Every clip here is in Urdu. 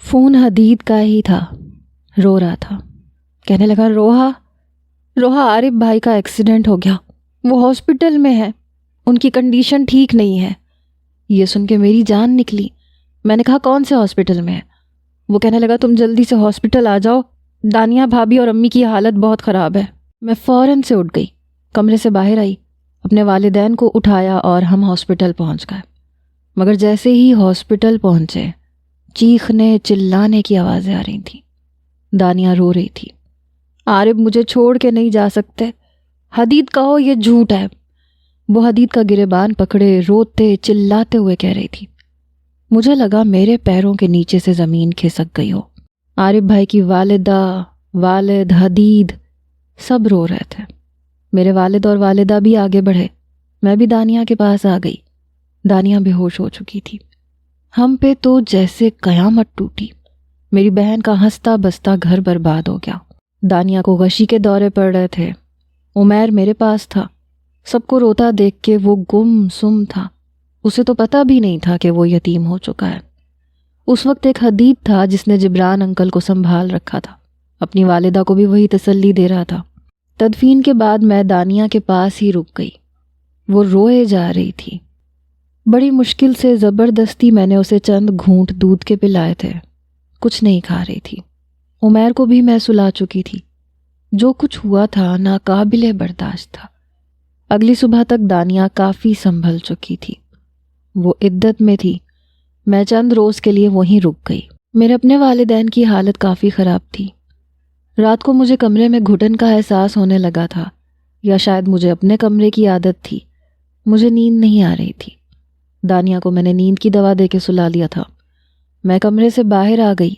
فون حدید کا ہی تھا، رو رہا تھا۔ کہنے لگا روحا عارف بھائی کا ایکسیڈنٹ ہو گیا، وہ ہاسپٹل میں ہے، ان کی کنڈیشن ٹھیک نہیں ہے۔ یہ سن کے میری جان نکلی۔ میں نے کہا کون سے ہاسپٹل میں ہے؟ وہ کہنے لگا تم جلدی سے ہاسپٹل آ جاؤ، دانیہ بھابھی اور امی کی حالت بہت خراب ہے۔ میں فوراً سے اٹھ گئی، کمرے سے باہر آئی، اپنے والدین کو اٹھایا اور ہم ہاسپٹل پہنچ گئے۔ مگر جیسے ہی ہاسپٹل پہنچے، چیخنے چلانے کی آوازیں آ رہی تھیں۔ دانیہ رو رہی تھی، عارف مجھے چھوڑ کے نہیں جا سکتے، حدید کہو یہ جھوٹ ہے۔ وہ حدید کا گریبان پکڑے روتے چلاتے ہوئے کہہ رہی تھی۔ مجھے لگا میرے پیروں کے نیچے سے زمین کھسک گئی ہو۔ عارف بھائی کی والدہ، والد، حدید سب رو رہے تھے۔ میرے والد اور والدہ بھی آگے بڑھے، میں بھی دانیہ کے پاس آ گئی۔ دانیہ بے ہوش ہو چکی تھی۔ ہم پہ تو جیسے قیامت ٹوٹی۔ میری بہن کا ہنستا بستا گھر برباد ہو گیا۔ دانیہ کو غشی کے دورے پڑ رہے تھے۔ عمیر میرے پاس تھا۔ سب کو روتا دیکھ کے وہ گم سم تھا۔ اسے تو پتہ بھی نہیں تھا کہ وہ یتیم ہو چکا ہے۔ اس وقت ایک حدید تھا جس نے جبران انکل کو سنبھال رکھا تھا، اپنی والدہ کو بھی وہی تسلی دے رہا تھا۔ تدفین کے بعد میں دانیہ کے پاس ہی رک گئی۔ وہ روئے جا رہی تھی۔ بڑی مشکل سے زبردستی میں نے اسے چند گھونٹ دودھ کے پلائے تھے۔ کچھ نہیں کھا رہی تھی۔ عمیر کو بھی میں سلا چکی تھی۔ جو کچھ ہوا تھا ناقابل برداشت تھا۔ اگلی صبح تک دانیہ کافی سنبھل چکی تھی۔ وہ عدت میں تھی۔ میں چند روز کے لیے وہیں رک گئی۔ میرے اپنے والدین کی حالت کافی خراب تھی۔ رات کو مجھے کمرے میں گھٹن کا احساس ہونے لگا تھا، یا شاید مجھے اپنے کمرے کی عادت تھی۔ مجھے نیند نہیں آ رہی تھی۔ دانیہ کو میں نے نیند کی دوا دے کے سلا لیا تھا۔ میں کمرے سے باہر آ گئی،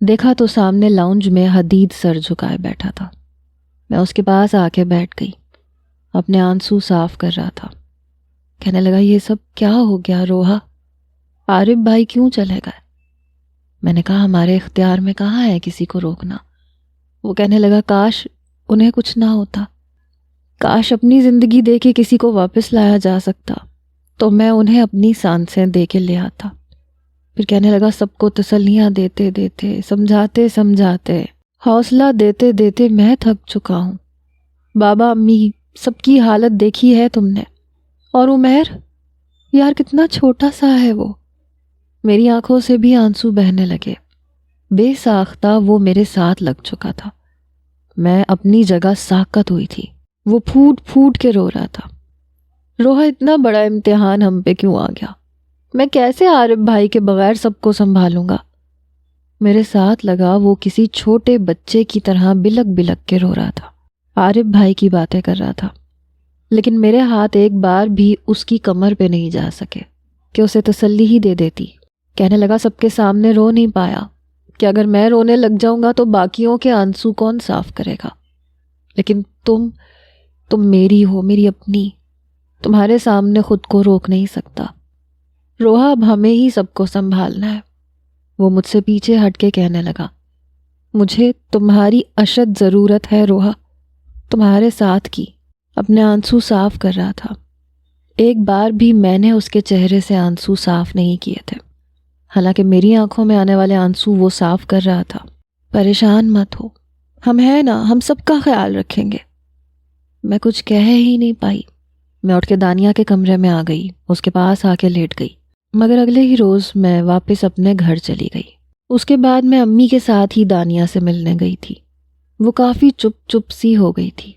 دیکھا تو سامنے لاؤنج میں حدید سر جھکائے بیٹھا تھا۔ میں اس کے پاس آ کے بیٹھ گئی، اپنے آنسو صاف کر رہا تھا۔ کہنے لگا یہ سب کیا ہو گیا روحا؟ عارف بھائی کیوں چلے گئے؟ میں نے کہا ہمارے اختیار میں کہاں ہے کسی کو روکنا۔ وہ کہنے لگا کاش انہیں کچھ نہ ہوتا، کاش اپنی زندگی دے کے کسی کو واپس لایا جا سکتا تو میں انہیں اپنی سانسیں دے کے لے آتا۔ پھر کہنے لگا سب کو تسلیاں دیتے دیتے، سمجھاتے سمجھاتے، حوصلہ دیتے دیتے میں تھک چکا ہوں۔ بابا امی سب کی حالت دیکھی ہے تم نے، اور عمیر یار کتنا چھوٹا سا ہے وہ۔ میری آنکھوں سے بھی آنسو بہنے لگے۔ بے ساختہ وہ میرے ساتھ لگ چکا تھا۔ میں اپنی جگہ ساکت ہوئی تھی۔ وہ پھوٹ پھوٹ کے رو رہا تھا۔ روحا اتنا بڑا امتحان ہم پہ کیوں آ گیا؟ میں کیسے عارف بھائی کے بغیر سب کو سنبھالوں گا؟ میرے ساتھ لگا وہ کسی چھوٹے بچے کی طرح بلک بلک کے رو رہا تھا۔ عارف بھائی کی باتیں کر رہا تھا، لیکن میرے ہاتھ ایک بار بھی اس کی کمر پہ نہیں جا سکے کہ اسے تسلی ہی دے دیتی۔ کہنے لگا سب کے سامنے رو نہیں پایا کہ اگر میں رونے لگ جاؤں گا تو باقیوں کے آنسو کون صاف کرے گا؟ لیکن تم میری ہو، میری اپنی، تمہارے سامنے خود کو روک نہیں سکتا۔ روحا اب ہمیں ہی سب کو سنبھالنا ہے۔ وہ مجھ سے پیچھے ہٹ کے کہنے لگا مجھے تمہاری اشد ضرورت ہے روحا، تمہارے ساتھ کی۔ اپنے آنسو صاف کر رہا تھا۔ ایک بار بھی میں نے اس کے چہرے سے آنسو صاف نہیں کیے تھے، حالانکہ میری آنکھوں میں آنے والے آنسو وہ صاف کر رہا تھا۔ پریشان مت ہو، ہم ہیں نا، ہم سب کا خیال رکھیں گے۔ میں کچھ کہہ ہی نہیں پائی۔ میں اٹھ کے دانیہ کے کمرے میں آ گئی، اس کے پاس آ کے لیٹ گئی۔ مگر اگلے ہی روز میں واپس اپنے گھر چلی گئی۔ اس کے بعد میں امی کے ساتھ ہی دانیہ سے ملنے گئی تھی۔ وہ کافی چپ چپ سی ہو گئی تھی،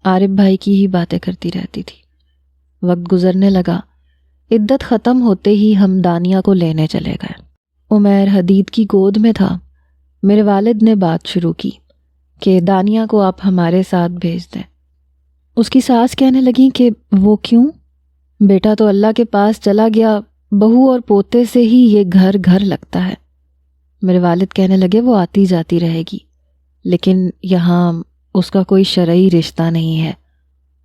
عارف بھائی کی ہی باتیں کرتی رہتی تھی۔ وقت گزرنے لگا۔ عدت ختم ہوتے ہی ہم دانیہ کو لینے چلے گئے۔ عمیر حدید کی گود میں تھا۔ میرے والد نے بات شروع کی کہ دانیہ کو آپ ہمارے ساتھ بھیج دیں۔ اس کی ساس کہنے لگیں کہ وہ کیوں؟ بیٹا تو اللہ کے پاس چلا گیا، بہو اور پوتے سے ہی یہ گھر گھر لگتا ہے۔ میرے والد کہنے لگے وہ آتی جاتی رہے گی، لیکن یہاں اس کا کوئی شرعی رشتہ نہیں ہے۔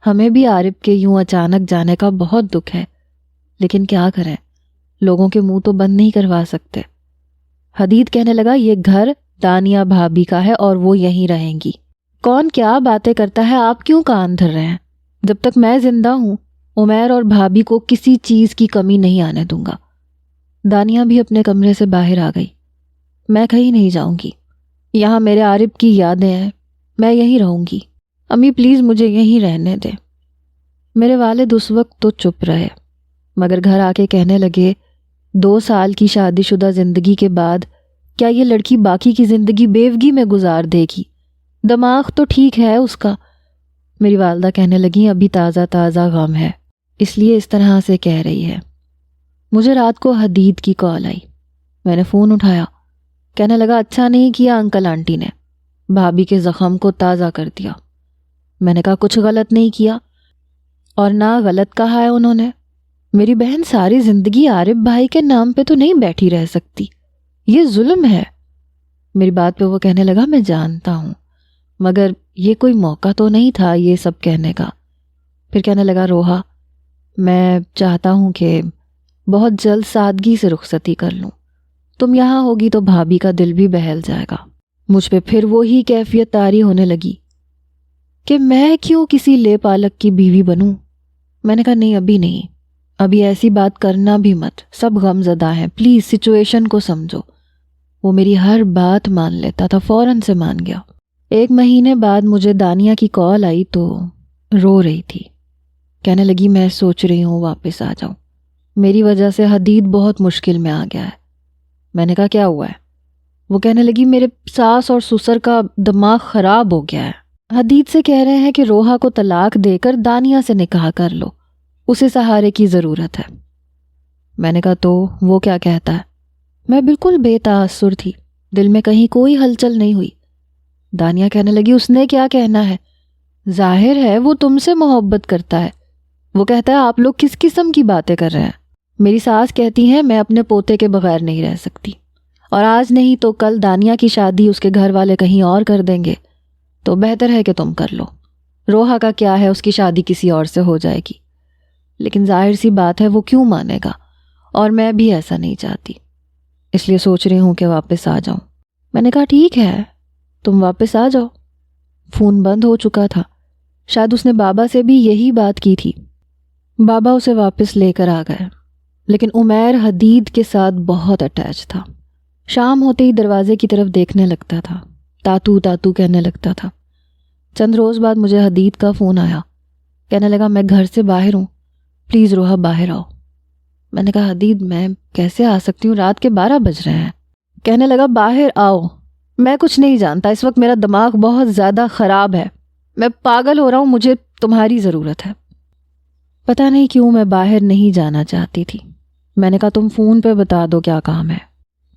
ہمیں بھی عارف کے یوں اچانک جانے کا بہت دکھ ہے، لیکن کیا کریں، لوگوں کے منہ تو بند نہیں کروا سکتے۔ حدید کہنے لگا یہ گھر دانیہ بھابھی کا ہے اور وہ یہیں رہیں گی۔ کون کیا باتیں کرتا ہے، آپ کیوں کان دھر رہے ہیں؟ جب تک میں زندہ ہوں عمیر اور بھابھی کو کسی چیز کی کمی نہیں آنے دوں گا۔ دانیہ بھی اپنے کمرے سے باہر آ گئی۔ میں کہیں نہیں جاؤں گی، یہاں میرے عارف کی یادیں ہیں، میں یہیں رہوں گی، امی پلیز مجھے یہیں رہنے دیں۔ میرے والد اس وقت تو چپ رہے، مگر گھر آ کے کہنے لگے 2 سال کی شادی شدہ زندگی کے بعد کیا یہ لڑکی باقی کی زندگی بیوگی میں گزار دے گی؟ دماغ تو ٹھیک ہے اس کا۔ میری والدہ کہنے لگیں ابھی تازہ تازہ غم ہے، اس لیے اس طرح سے کہہ رہی ہے۔ مجھے رات کو حدید کی کال آئی، میں نے فون اٹھایا، کہنے لگا اچھا نہیں کیا انکل آنٹی نے، بھابھی کے زخم کو تازہ کر دیا۔ میں نے کہا کچھ غلط نہیں کیا، اور نہ غلط کہا ہے انہوں نے، میری بہن ساری زندگی عارف بھائی کے نام پہ تو نہیں بیٹھی رہ سکتی، یہ ظلم ہے۔ میری بات پہ وہ کہنے لگا میں جانتا ہوں، مگر یہ کوئی موقع تو نہیں تھا یہ سب کہنے کا۔ پھر کہنے لگا روحا میں چاہتا ہوں کہ بہت جلد سادگی سے رخصتی کر لوں، تم یہاں ہوگی تو بھابھی کا دل بھی بہل جائے گا۔ مجھ پہ پھر وہی کیفیت طاری ہونے لگی کہ میں کیوں کسی لے پالک کی بیوی بنوں۔ میں نے کہا نہیں ابھی نہیں، ابھی ایسی بات کرنا بھی مت، سب غم زدہ ہیں، پلیز سچویشن کو سمجھو۔ وہ میری ہر بات مان لیتا تھا، فوراً سے مان گیا۔ 1 مہینے بعد مجھے دانیہ کی کال آئی تو رو رہی تھی، کہنے لگی میں سوچ رہی ہوں واپس آ جاؤں، میری وجہ سے حدید بہت مشکل میں آ گیا ہے۔ میں نے کہا کیا ہوا ہے؟ وہ کہنے لگی میرے ساس اور سسر کا دماغ خراب ہو گیا ہے، حدید سے کہہ رہے ہیں کہ روحا کو طلاق دے کر دانیہ سے نکاح کر لو، اسے سہارے کی ضرورت ہے۔ میں نے کہا تو وہ کیا کہتا ہے؟ میں بالکل بے تاثر تھی، دل میں کہیں کوئی ہلچل نہیں ہوئی۔ دانیہ کہنے لگی اس نے کیا کہنا ہے، ظاہر ہے وہ تم سے محبت کرتا ہے، وہ کہتا ہے آپ لوگ کس قسم کی باتیں کر رہے ہیں۔ میری ساس کہتی ہیں میں اپنے پوتے کے بغیر نہیں رہ سکتی، اور آج نہیں تو کل دانیہ کی شادی اس کے گھر والے کہیں اور کر دیں گے، تو بہتر ہے کہ تم کر لو۔ روحا کا کیا ہے، اس کی شادی کسی اور سے ہو جائے گی، لیکن ظاہر سی بات ہے وہ کیوں مانے گا، اور میں بھی ایسا نہیں چاہتی، اس لیے سوچ رہی ہوں کہ واپس آ جاؤں۔ میں نے کہا ٹھیک ہے تم واپس آ جاؤ۔ فون بند ہو چکا تھا، شاید اس نے بابا سے بھی یہی بات کی تھی۔ بابا اسے واپس لے کر آ گئے، لیکن عمیر حدید کے ساتھ بہت اٹیچ تھا۔ شام ہوتے ہی دروازے کی طرف دیکھنے لگتا تھا، تاتو تاتو کہنے لگتا تھا۔ چند روز بعد مجھے حدید کا فون آیا، کہنے لگا میں گھر سے باہر ہوں، پلیز روحا باہر آؤ۔ میں نے کہا حدید میں کیسے آ سکتی ہوں، رات کے 12 بج رہے ہیں۔ کہنے لگا باہر آؤ، میں کچھ نہیں جانتا، اس وقت میرا دماغ بہت زیادہ خراب ہے، میں پاگل ہو رہا ہوں، مجھے تمہاری ضرورت ہے۔ پتہ نہیں کیوں میں باہر نہیں جانا چاہتی تھی۔ میں نے کہا تم فون پہ بتا دو کیا کام ہے۔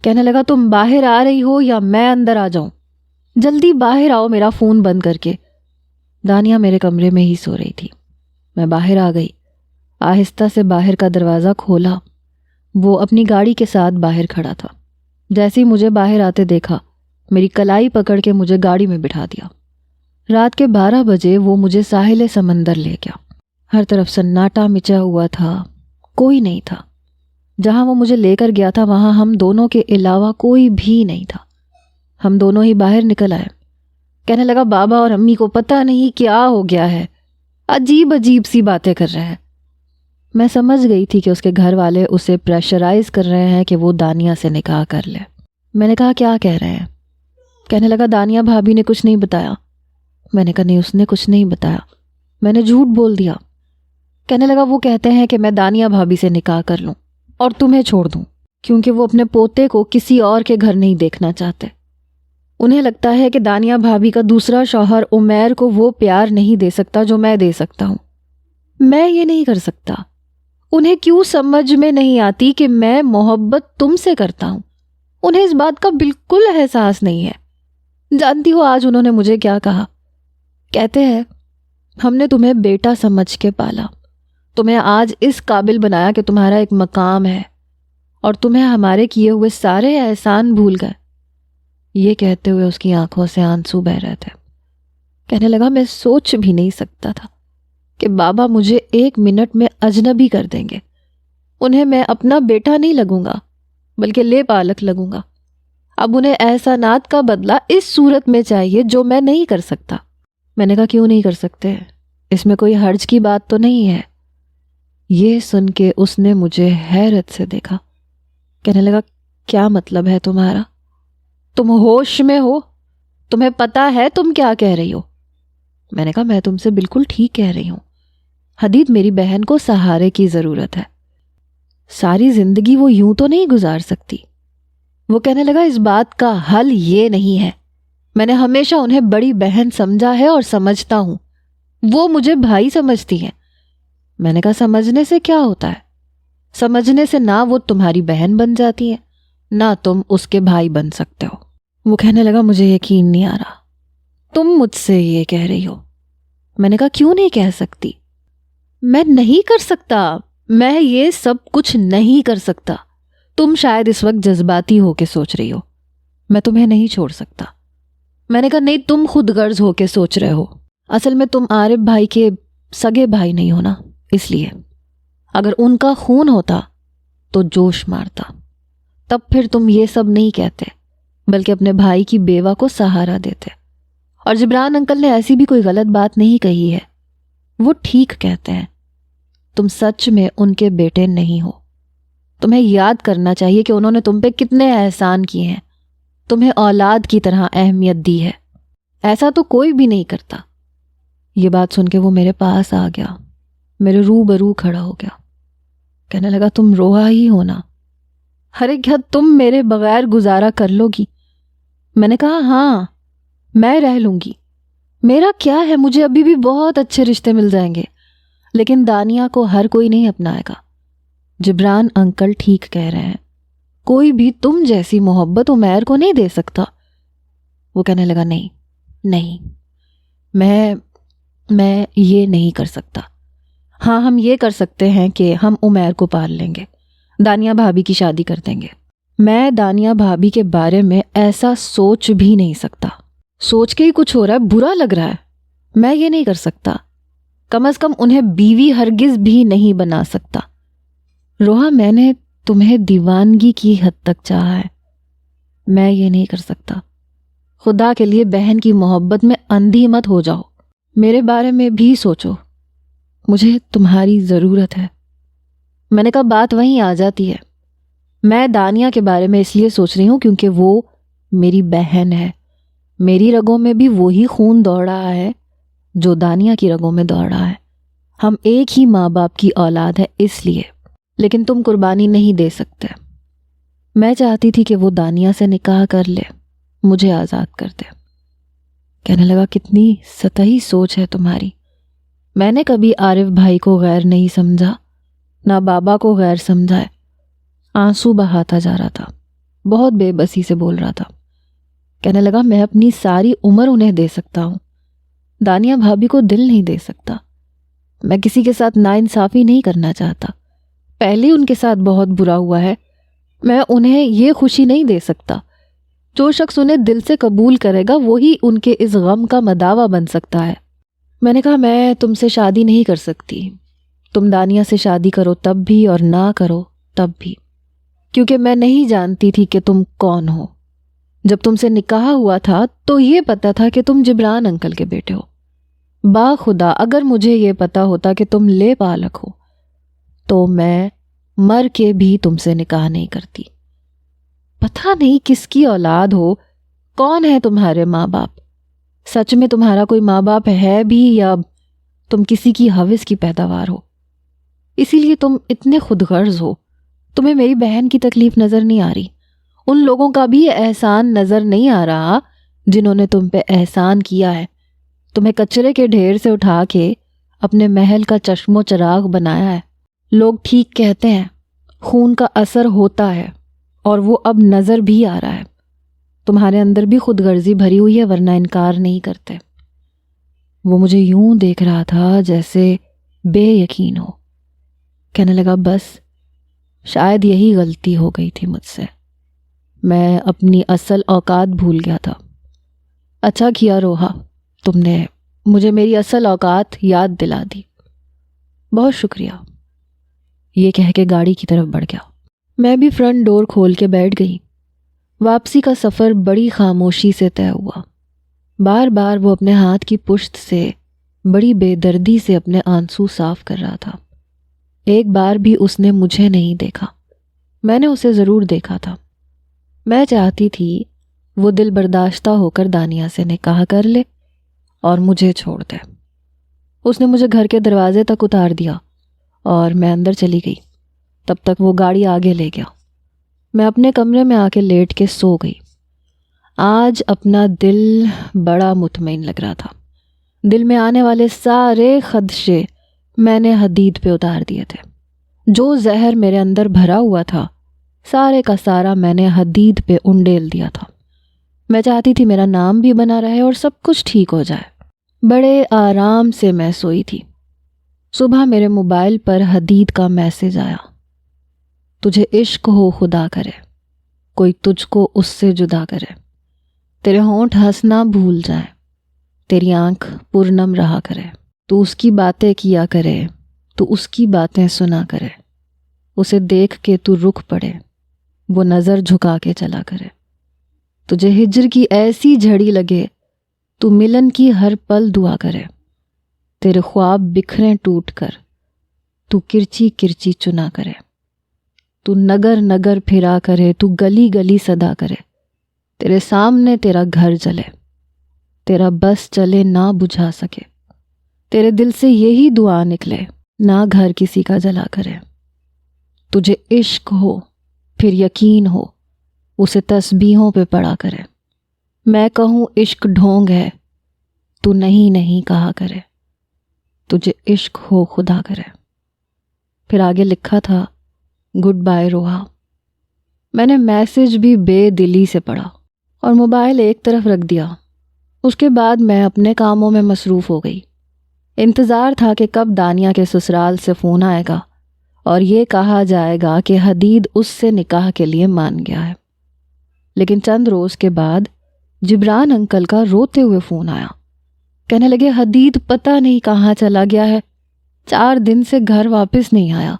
کہنے لگا تم باہر آ رہی ہو یا میں اندر آ جاؤں، جلدی باہر آؤ میرا فون بند کر کے۔ دانیہ میرے کمرے میں ہی سو رہی تھی۔ میں باہر آ گئی، آہستہ سے باہر کا دروازہ کھولا، وہ اپنی گاڑی کے ساتھ باہر کھڑا تھا۔ جیسے ہی مجھے باہر آتے دیکھا، میری کلائی پکڑ کے مجھے گاڑی میں بٹھا دیا۔ رات کے 12 بجے وہ مجھے ساحل سمندر لے گیا۔ ہر طرف سناٹا مچا ہوا تھا، کوئی نہیں تھا۔ جہاں وہ مجھے لے کر گیا تھا وہاں ہم دونوں کے علاوہ کوئی بھی نہیں تھا۔ ہم دونوں ہی باہر نکل آئے۔ کہنے لگا بابا اور امی کو پتہ نہیں کیا ہو گیا ہے، عجیب عجیب سی باتیں کر رہے ہیں۔ میں سمجھ گئی تھی کہ اس کے گھر والے اسے پریشرائز کر رہے ہیں کہ وہ دانیہ سے نکاح کر لے۔ میں نے کہا کیا کہہ رہے ہیں؟ کہنے لگا دانیہ بھابھی نے کچھ نہیں بتایا۔ میں نے کہا نہیں اس نے کچھ نہیں بتایا، میں نے جھوٹ بول دیا۔ کہنے لگا وہ کہتے ہیں کہ میں دانیہ بھابھی سے نکاح کر لوں اور تمہیں چھوڑ دوں، کیونکہ وہ اپنے پوتے کو کسی اور کے گھر نہیں دیکھنا چاہتے۔ انہیں لگتا ہے کہ دانیہ بھابھی کا دوسرا شوہر عمیر کو وہ پیار نہیں دے سکتا جو میں دے سکتا ہوں۔ میں یہ نہیں کر سکتا۔ انہیں کیوں سمجھ میں نہیں آتی کہ میں محبت تم سے کرتا ہوں؟ انہیں اس بات کا بالکل احساس نہیں ہے۔ جانتی ہو آج انہوں نے مجھے کیا کہا؟ کہتے ہیں ہم نے تمہیں بیٹا سمجھ کے پالا، تمہیں آج اس قابل بنایا کہ تمہارا ایک مقام ہے، اور تمہیں ہمارے کیے ہوئے سارے احسان بھول گئے۔ یہ کہتے ہوئے اس کی آنکھوں سے آنسو بہہ رہے تھے۔ کہنے لگا میں سوچ بھی نہیں سکتا تھا کہ بابا مجھے 1 منٹ میں اجنبی کر دیں گے۔ انہیں میں اپنا بیٹا نہیں لگوں گا بلکہ لے پالک لگوں گا۔ اب انہیں احسانات کا بدلہ اس صورت میں چاہیے جو میں نہیں کر سکتا۔ میں نے کہا کیوں نہیں کر سکتے؟ اس میں کوئی حرج کی بات تو نہیں ہے۔ یہ سن کے اس نے مجھے حیرت سے دیکھا۔ کہنے لگا کیا مطلب ہے تمہارا؟ تم ہوش میں ہو؟ تمہیں پتا ہے تم کیا کہہ رہی ہو؟ میں نے کہا میں تم سے بالکل ٹھیک کہہ رہی ہوں حدید، میری بہن کو سہارے کی ضرورت ہے، ساری زندگی وہ یوں تو نہیں گزار سکتی۔ وہ کہنے لگا اس بات کا حل یہ نہیں ہے، میں نے ہمیشہ انہیں بڑی بہن سمجھا ہے اور سمجھتا ہوں، وہ مجھے بھائی سمجھتی ہیں۔ میں نے کہا سمجھنے سے کیا ہوتا ہے؟ سمجھنے سے نہ وہ تمہاری بہن بن جاتی ہے نہ تم اس کے بھائی بن سکتے ہو۔ وہ کہنے لگا مجھے یقین نہیں آ رہا تم مجھ سے یہ کہہ رہی ہو۔ میں نے کہا کیوں نہیں کہہ سکتی؟ میں نہیں کر سکتا، میں یہ سب کچھ نہیں کر سکتا۔ تم شاید اس وقت جذباتی ہو کے سوچ رہی ہو، میں تمہیں نہیں چھوڑ سکتا۔ میں نے کہا نہیں، تم خود غرض ہو کے سوچ رہے ہو، اصل میں تم عارف بھائی کے سگے بھائی نہیں ہو نا، اس لیے اگر ان کا خون ہوتا تو جوش مارتا، تب پھر تم یہ سب نہیں کہتے بلکہ اپنے بھائی کی بیوہ کو سہارا دیتے۔ اور جبران انکل نے ایسی بھی کوئی غلط بات نہیں کہی ہے، وہ ٹھیک کہتے ہیں، تم سچ میں ان کے بیٹے نہیں ہو۔ تمہیں یاد کرنا چاہیے کہ انہوں نے تم پہ کتنے احسان کیے ہیں، تمہیں اولاد کی طرح اہمیت دی ہے، ایسا تو کوئی بھی نہیں کرتا۔ یہ بات سن کے وہ میرے پاس آ گیا، میرے روبرو کھڑا ہو گیا، کہنے لگا تم روحا ہی ہو نا؟ ارے کیا تم میرے بغیر گزارا کر لو گی؟ میں نے کہا ہاں میں رہ لوں گی، میرا کیا ہے، مجھے ابھی بھی بہت اچھے رشتے مل جائیں گے، لیکن دانیہ کو ہر کوئی نہیں اپنائے گا۔ جبران انکل ٹھیک کہہ رہے ہیں، کوئی بھی تم جیسی محبت عمیر کو نہیں دے سکتا۔ وہ کہنے لگا نہیں میں یہ نہیں کر سکتا۔ ہاں ہم یہ کر سکتے ہیں کہ ہم عمیر کو پال لیں گے، دانیہ بھابھی کی شادی کر دیں گے۔ میں دانیہ بھابھی کے بارے میں ایسا سوچ بھی نہیں سکتا، سوچ کے ہی کچھ ہو رہا ہے، برا لگ رہا ہے۔ میں یہ نہیں کر سکتا، کم از کم انہیں بیوی ہرگز بھی نہیں بنا سکتا۔ روحا میں نے تمہیں دیوانگی کی حد تک چاہا ہے، میں یہ نہیں کر سکتا۔ خدا کے لیے بہن کی محبت میں اندھی مت ہو جاؤ، میرے بارے میں بھی سوچو، مجھے تمہاری ضرورت ہے۔ میں نے کہا بات وہیں آ جاتی ہے، میں دانیہ کے بارے میں اس لیے سوچ رہی ہوں کیونکہ وہ میری بہن ہے، میری رگوں میں بھی وہی خون دوڑ رہا ہے جو دانیہ کی رگوں میں دوڑ رہا ہے، ہم ایک ہی ماں باپ کی اولاد ہے اس لیے۔ لیکن تم قربانی نہیں دے سکتے۔ میں چاہتی تھی کہ وہ دانیہ سے نکاح کر لے، مجھے آزاد کر دے۔ کہنے لگا کتنی سطحی سوچ ہے تمہاری، میں نے کبھی عارف بھائی کو غیر نہیں سمجھا، نہ بابا کو غیر سمجھا ہے۔ آنسو بہاتا جا رہا تھا، بہت بے بسی سے بول رہا تھا۔ کہنے لگا میں اپنی ساری عمر انہیں دے سکتا ہوں، دانیہ بھابھی کو دل نہیں دے سکتا۔ میں کسی کے ساتھ ناانصافی نہیں کرنا چاہتا، پہلے ان کے ساتھ بہت برا ہوا ہے، میں انہیں یہ خوشی نہیں دے سکتا۔ جو شخص انہیں دل سے قبول کرے گا وہی ان کے اس غم کا مداوا بن سکتا ہے۔ میں نے کہا میں تم سے شادی نہیں کر سکتی، تم دانیہ سے شادی کرو تب بھی اور نہ کرو تب بھی، کیونکہ میں نہیں جانتی تھی کہ تم کون ہو۔ جب تم سے نکاح ہوا تھا تو یہ پتا تھا کہ تم جبران انکل کے بیٹے ہو۔ با خدا اگر مجھے یہ پتا ہوتا کہ تم لے پالک ہو تو میں مر کے بھی تم سے نکاح نہیں کرتی۔ پتہ نہیں کس کی اولاد ہو، کون ہے تمہارے ماں باپ، سچ میں تمہارا کوئی ماں باپ ہے بھی یا تم کسی کی ہوس کی پیداوار ہو، اسی لیے تم اتنے خود غرض ہو۔ تمہیں میری بہن کی تکلیف نظر نہیں آ رہی، ان لوگوں کا بھی احسان نظر نہیں آ رہا جنہوں نے تم پہ احسان کیا ہے، تمہیں کچرے کے ڈھیر سے اٹھا کے اپنے محل کا چشم و چراغ بنایا ہے۔ لوگ ٹھیک کہتے ہیں، خون کا اثر ہوتا ہے اور وہ اب نظر بھی آ رہا ہے۔ تمہارے اندر بھی خود غرضی بھری ہوئی ہے ورنہ انکار نہیں کرتے۔ وہ مجھے یوں دیکھ رہا تھا جیسے بے یقین ہو۔ کہنے لگا بس شاید یہی غلطی ہو گئی تھی مجھ سے، میں اپنی اصل اوقات بھول گیا تھا۔ اچھا کیا روحا، تم نے مجھے میری اصل اوقات یاد دلا دی، بہت شکریہ۔ یہ کہہ کے گاڑی کی طرف بڑھ گیا، میں بھی فرنٹ ڈور کھول کے بیٹھ گئی۔ واپسی کا سفر بڑی خاموشی سے طے ہوا، بار بار وہ اپنے ہاتھ کی پشت سے بڑی بے دردی سے اپنے آنسو صاف کر رہا تھا۔ ایک بار بھی اس نے مجھے نہیں دیکھا، میں نے اسے ضرور دیکھا تھا۔ میں چاہتی تھی وہ دل برداشتہ ہو کر دانیہ سے نکاح کر لے اور مجھے چھوڑ دے۔ اس نے مجھے گھر کے دروازے تک اتار دیا اور میں اندر چلی گئی۔ تب تک وہ گاڑی آگے لے گیا۔ میں اپنے کمرے میں آ کے لیٹ کے سو گئی۔ آج اپنا دل بڑا مطمئن لگ رہا تھا۔ دل میں آنے والے سارے خدشے میں نے حدید پہ اتار دیے تھے۔ جو زہر میرے اندر بھرا ہوا تھا سارے کا سارا میں نے حدید پہ انڈیل دیا تھا۔ میں چاہتی تھی میرا نام بھی بنا رہے اور سب کچھ ٹھیک ہو جائے۔ بڑے آرام سے میں سوئی تھی۔ صبح میرے موبائل پر حدید کا میسج آیا، تجھے عشق ہو خدا کرے، کوئی تجھ کو اس سے جدا کرے، تیرے ہونٹ ہنسنا بھول جائیں، تیری آنکھ پرنم رہا کرے، تو اس کی باتیں کیا کرے، تو اس کی باتیں سنا کرے، اسے دیکھ کے تو رک پڑے، وہ نظر جھکا کے چلا کرے، تجھے ہجر کی ایسی جھڑی لگے، تو ملن کی ہر پل دعا کرے، تیرے خواب بکھریں ٹوٹ کر، تو کرچی کرچی چنا کرے، تو نگر نگر پھرا کرے، تو گلی گلی صدا کرے، تیرے سامنے تیرا گھر جلے، تیرا بس چلے نہ بجھا سکے، تیرے دل سے یہی دعا نکلے، نہ گھر کسی کا جلا کرے، تجھے عشق ہو پھر یقین ہو، اسے تسبیحوں پہ پڑا کرے، میں کہوں عشق ڈھونگ ہے، تو نہیں نہیں کہا کرے، تجھے عشق ہو خدا کرے۔ پھر آگے لکھا تھا گڈ بائے روحا۔ میں نے میسج بھی بے دلی سے پڑھا اور موبائل ایک طرف رکھ دیا۔ اس کے بعد میں اپنے کاموں میں مصروف ہو گئی۔ انتظار تھا کہ کب دانیہ کے سسرال سے فون آئے گا اور یہ کہا جائے گا کہ حدید اس سے نکاح کے لیے مان گیا ہے۔ لیکن چند روز کے بعد جبران انکل کا روتے ہوئے فون آیا۔ کہنے لگے حدید پتہ نہیں کہاں چلا گیا ہے، 4 دن سے گھر واپس نہیں آیا۔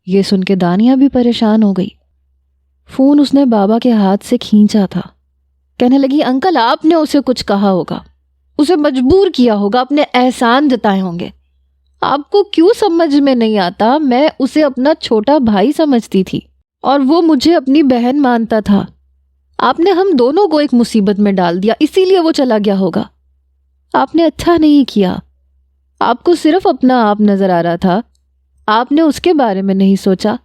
یہ سن کے دانیہ بھی پریشان ہو گئی۔ فون اس نے بابا کے ہاتھ سے کھینچا تھا۔ کہنے لگی انکل آپ نے اسے کچھ کہا ہوگا، اسے مجبور کیا ہوگا، اپنے احسان جتائے ہوں گے۔ آپ کو کیوں سمجھ میں نہیں آتا؟ میں اسے اپنا چھوٹا بھائی سمجھتی تھی اور وہ مجھے اپنی بہن مانتا تھا۔ آپ نے ہم دونوں کو ایک مصیبت میں ڈال دیا، اسی لیے وہ چلا گیا ہوگا۔ آپ نے اچھا نہیں کیا۔ آپ کو صرف اپنا آپ نظر آ رہا تھا، آپ نے اس کے بارے میں نہیں سوچا۔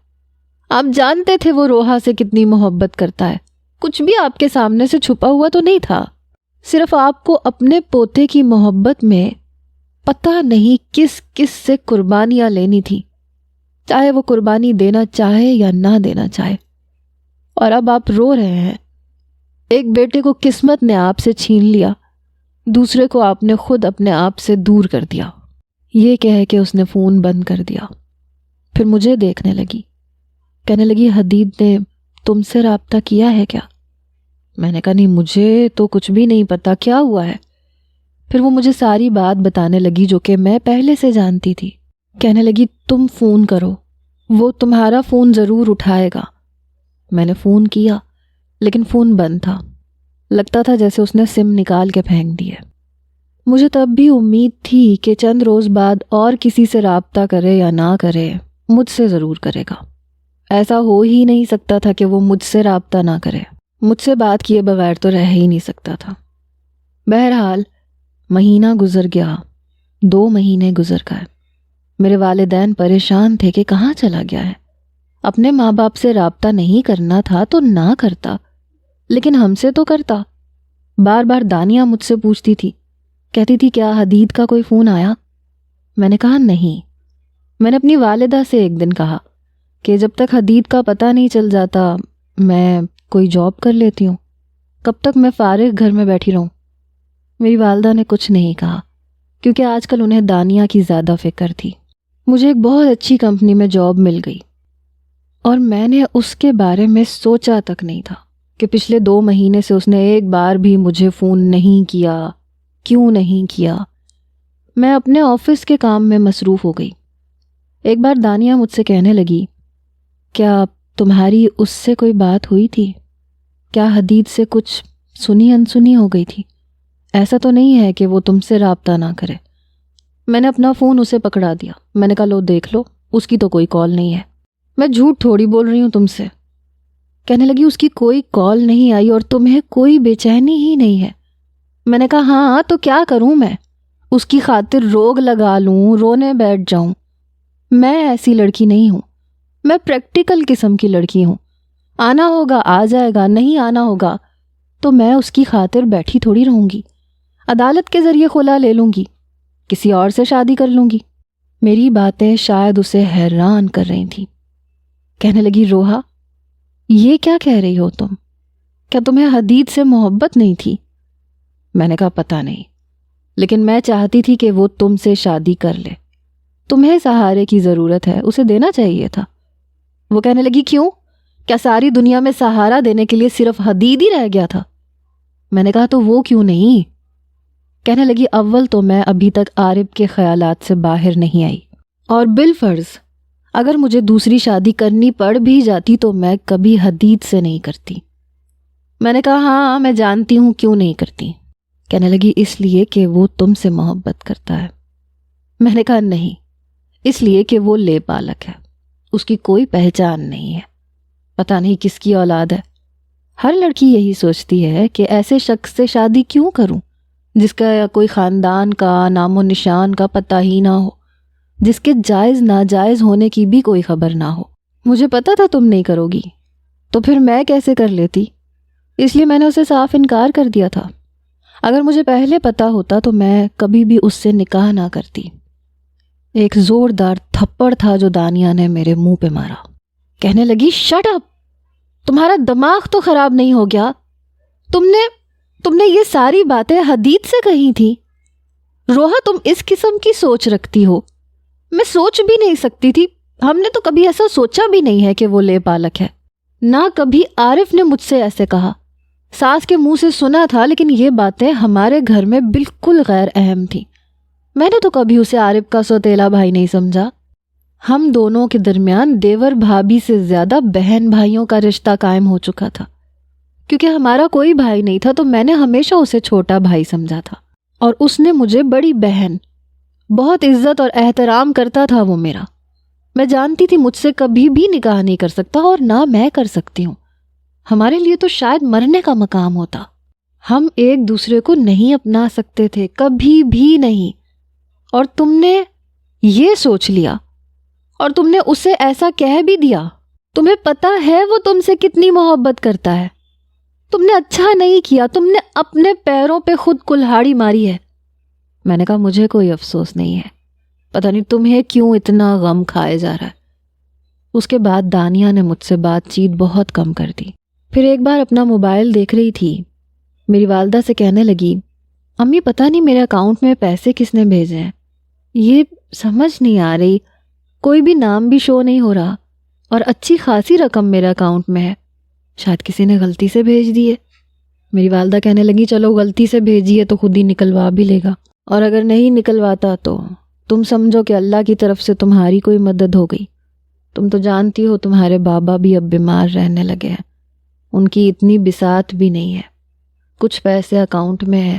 آپ جانتے تھے وہ روحا سے کتنی محبت کرتا ہے، کچھ بھی آپ کے سامنے سے چھپا ہوا تو نہیں تھا۔ صرف آپ کو اپنے پوتے کی محبت میں پتہ نہیں کس کس سے قربانیاں لینی تھی، چاہے وہ قربانی دینا چاہے یا نہ دینا چاہے۔ اور اب آپ رو رہے ہیں۔ ایک بیٹے کو قسمت نے آپ سے چھین لیا، دوسرے کو آپ نے خود اپنے آپ سے دور کر دیا۔ یہ کہہ کے اس نے فون بند کر دیا۔ پھر مجھے دیکھنے لگی، کہنے لگی حدید نے تم سے رابطہ کیا ہے کیا؟ میں نے کہا نہیں، مجھے تو کچھ بھی نہیں پتا، کیا ہوا ہے؟ پھر وہ مجھے ساری بات بتانے لگی جو کہ میں پہلے سے جانتی تھی۔ کہنے لگی تم فون کرو، وہ تمہارا فون ضرور اٹھائے گا۔ میں نے فون کیا لیکن فون بند تھا، لگتا تھا جیسے اس نے سم نکال کے پھینک دی ہے۔ مجھے تب بھی امید تھی کہ چند روز بعد اور کسی سے رابطہ کرے یا نہ کرے، مجھ سے ضرور کرے گا۔ ایسا ہو ہی نہیں سکتا تھا کہ وہ مجھ سے رابطہ نہ کرے، مجھ سے بات کیے بغیر تو رہ ہی نہیں سکتا تھا۔ بہرحال مہینہ گزر گیا، 2 مہینے گزر گئے۔ میرے والدین پریشان تھے کہ کہاں چلا گیا ہے۔ اپنے ماں باپ سے رابطہ نہیں کرنا تھا تو نہ کرتا، لیکن ہم سے تو کرتا۔ بار بار دانیہ مجھ سے پوچھتی تھی، کہتی تھی کیا حدید کا کوئی فون آیا؟ میں نے کہا نہیں۔ میں نے اپنی والدہ سے ایک دن کہا کہ جب تک حدید کا پتہ نہیں چل جاتا میں کوئی جاب کر لیتی ہوں، کب تک میں فارغ گھر میں بیٹھی رہوں؟ میری والدہ نے کچھ نہیں کہا کیونکہ آج کل انہیں دانیہ کی زیادہ فکر تھی۔ مجھے ایک بہت اچھی کمپنی میں جاب مل گئی اور میں نے اس کے بارے میں سوچا تک نہیں تھا کہ پچھلے 2 مہینے سے اس نے ایک بار بھی مجھے فون نہیں کیا۔ کیوں نہیں کیا؟ میں اپنے آفس کے کام میں مصروف ہو گئی۔ ایک بار دانیہ مجھ سے کہنے لگی، کیا تمہاری اس سے کوئی بات ہوئی تھی؟ کیا حدید سے کچھ سنی انسنی ہو گئی تھی؟ ایسا تو نہیں ہے کہ وہ تم سے رابطہ نہ کرے؟ میں نے اپنا فون اسے پکڑا دیا۔ میں نے کہا لو دیکھ لو، اس کی تو کوئی کال نہیں ہے۔ میں جھوٹ تھوڑی بول رہی ہوں تم سے۔ کہنے لگی اس کی کوئی کال نہیں آئی اور تمہیں کوئی بے چینی ہی نہیں ہے۔ میں نے کہا ہاں تو کیا کروں میں، اس کی خاطر روگ لگا لوں، رونے بیٹھ جاؤں؟ میں ایسی لڑکی نہیں ہوں، میں پریکٹیکل قسم کی لڑکی ہوں۔ آنا ہوگا آ جائے گا، نہیں آنا ہوگا تو میں اس کی خاطر بیٹھی تھوڑی رہوں گی، عدالت کے ذریعے خلا لے لوں گی، کسی اور سے شادی کر لوں گی۔ میری باتیں شاید اسے حیران کر رہی تھیں۔ کہنے لگی روحا یہ کیا کہہ رہی ہو تم؟ کیا تمہیں حدید سے محبت نہیں تھی؟ میں نے کہا پتہ نہیں، لیکن میں چاہتی تھی کہ وہ تم سے شادی کر لے۔ تمہیں سہارے کی ضرورت ہے، اسے دینا چاہیے تھا۔ وہ کہنے لگی کیوں؟ کیا ساری دنیا میں سہارا دینے کے لیے صرف حدید ہی رہ گیا تھا؟ میں نے کہا تو وہ کیوں نہیں؟ کہنے لگی اول تو میں ابھی تک عارف کے خیالات سے باہر نہیں آئی، اور بالفرض اگر مجھے دوسری شادی کرنی پڑ بھی جاتی تو میں کبھی حدید سے نہیں کرتی۔ میں نے کہا ہاں میں جانتی ہوں کیوں نہیں کرتی۔ کہنے لگی اس لیے کہ وہ تم سے محبت کرتا ہے۔ میں نے کہا نہیں، اس لیے کہ وہ لے پالک ہے، اس کی کوئی پہچان نہیں ہے، پتہ نہیں کس کی اولاد ہے۔ ہر لڑکی یہی سوچتی ہے کہ ایسے شخص سے شادی کیوں کروں جس کا کوئی خاندان کا نام و نشان کا پتہ ہی نہ ہو، جس کے جائز ناجائز ہونے کی بھی کوئی خبر نہ ہو۔ مجھے پتا تھا تم نہیں کرو گی، تو پھر میں کیسے کر لیتی؟ اس لیے میں نے اسے صاف انکار کر دیا تھا۔ اگر مجھے پہلے پتا ہوتا تو میں کبھی بھی اس سے نکاح نہ کرتی۔ ایک زوردار تھپڑ تھا جو دانیہ نے میرے منہ پہ مارا۔ کہنے لگی شٹ اپ، تمہارا دماغ تو خراب نہیں ہو گیا؟ تم نے یہ ساری باتیں حدید سے کہی تھی؟ روحا تم اس قسم کی سوچ رکھتی ہو؟ میں سوچ بھی نہیں سکتی تھی، ہم نے تو کبھی ایسا سوچا بھی نہیں ہے کہ وہ لے پالک ہے، نہ کبھی عارف نے مجھ سے ایسے کہا۔ ساس کے منہ سے سنا تھا، لیکن یہ باتیں ہمارے گھر میں بالکل غیر اہم تھیں۔ میں نے تو کبھی اسے عارف کا سوتیلا بھائی نہیں سمجھا۔ ہم دونوں کے درمیان دیور بھابھی سے زیادہ بہن بھائیوں کا رشتہ قائم ہو چکا تھا۔ کیونکہ ہمارا کوئی بھائی نہیں تھا تو میں نے ہمیشہ اسے چھوٹا بھائی سمجھا تھا، اور اس نے مجھے بڑی بہن۔ بہت عزت اور احترام کرتا تھا وہ میرا۔ میں جانتی تھی مجھ سے کبھی بھی نکاح نہیں کر سکتا، اور نہ میں کر سکتی ہوں۔ ہمارے لیے تو شاید مرنے کا مقام ہوتا۔ ہم ایک دوسرے کو نہیں اپنا سکتے تھے، کبھی بھی نہیں۔ اور تم نے یہ سوچ لیا، اور تم نے اسے ایسا کہہ بھی دیا۔ تمہیں پتہ ہے وہ تم سے کتنی محبت کرتا ہے۔ تم نے اچھا نہیں کیا، تم نے اپنے پیروں پہ خود کلہاڑی ماری ہے۔ میں نے کہا مجھے کوئی افسوس نہیں ہے، پتہ نہیں تمہیں کیوں اتنا غم کھائے جا رہا ہے۔ اس کے بعد دانیہ نے مجھ سے بات چیت بہت کم کر دی۔ پھر ایک بار اپنا موبائل دیکھ رہی تھی، میری والدہ سے کہنے لگی امی پتہ نہیں میرے اکاؤنٹ میں پیسے کس نے بھیجے ہیں، یہ سمجھ نہیں آ رہی، کوئی بھی نام بھی شو نہیں ہو رہا، اور اچھی خاصی رقم میرے اکاؤنٹ میں ہے، شاید کسی نے غلطی سے بھیج دی ہے۔ میری والدہ کہنے لگی چلو غلطی سے بھیجی ہے تو خود ہی نکلوا بھی لے گا، اور اگر نہیں نکلواتا تو تم سمجھو کہ اللہ کی طرف سے تمہاری کوئی مدد ہو گئی۔ تم تو جانتی ہو تمہارے بابا بھی اب بیمار رہنے لگے ہیں، ان کی اتنی بساط بھی نہیں ہے، کچھ پیسے اکاؤنٹ میں ہے،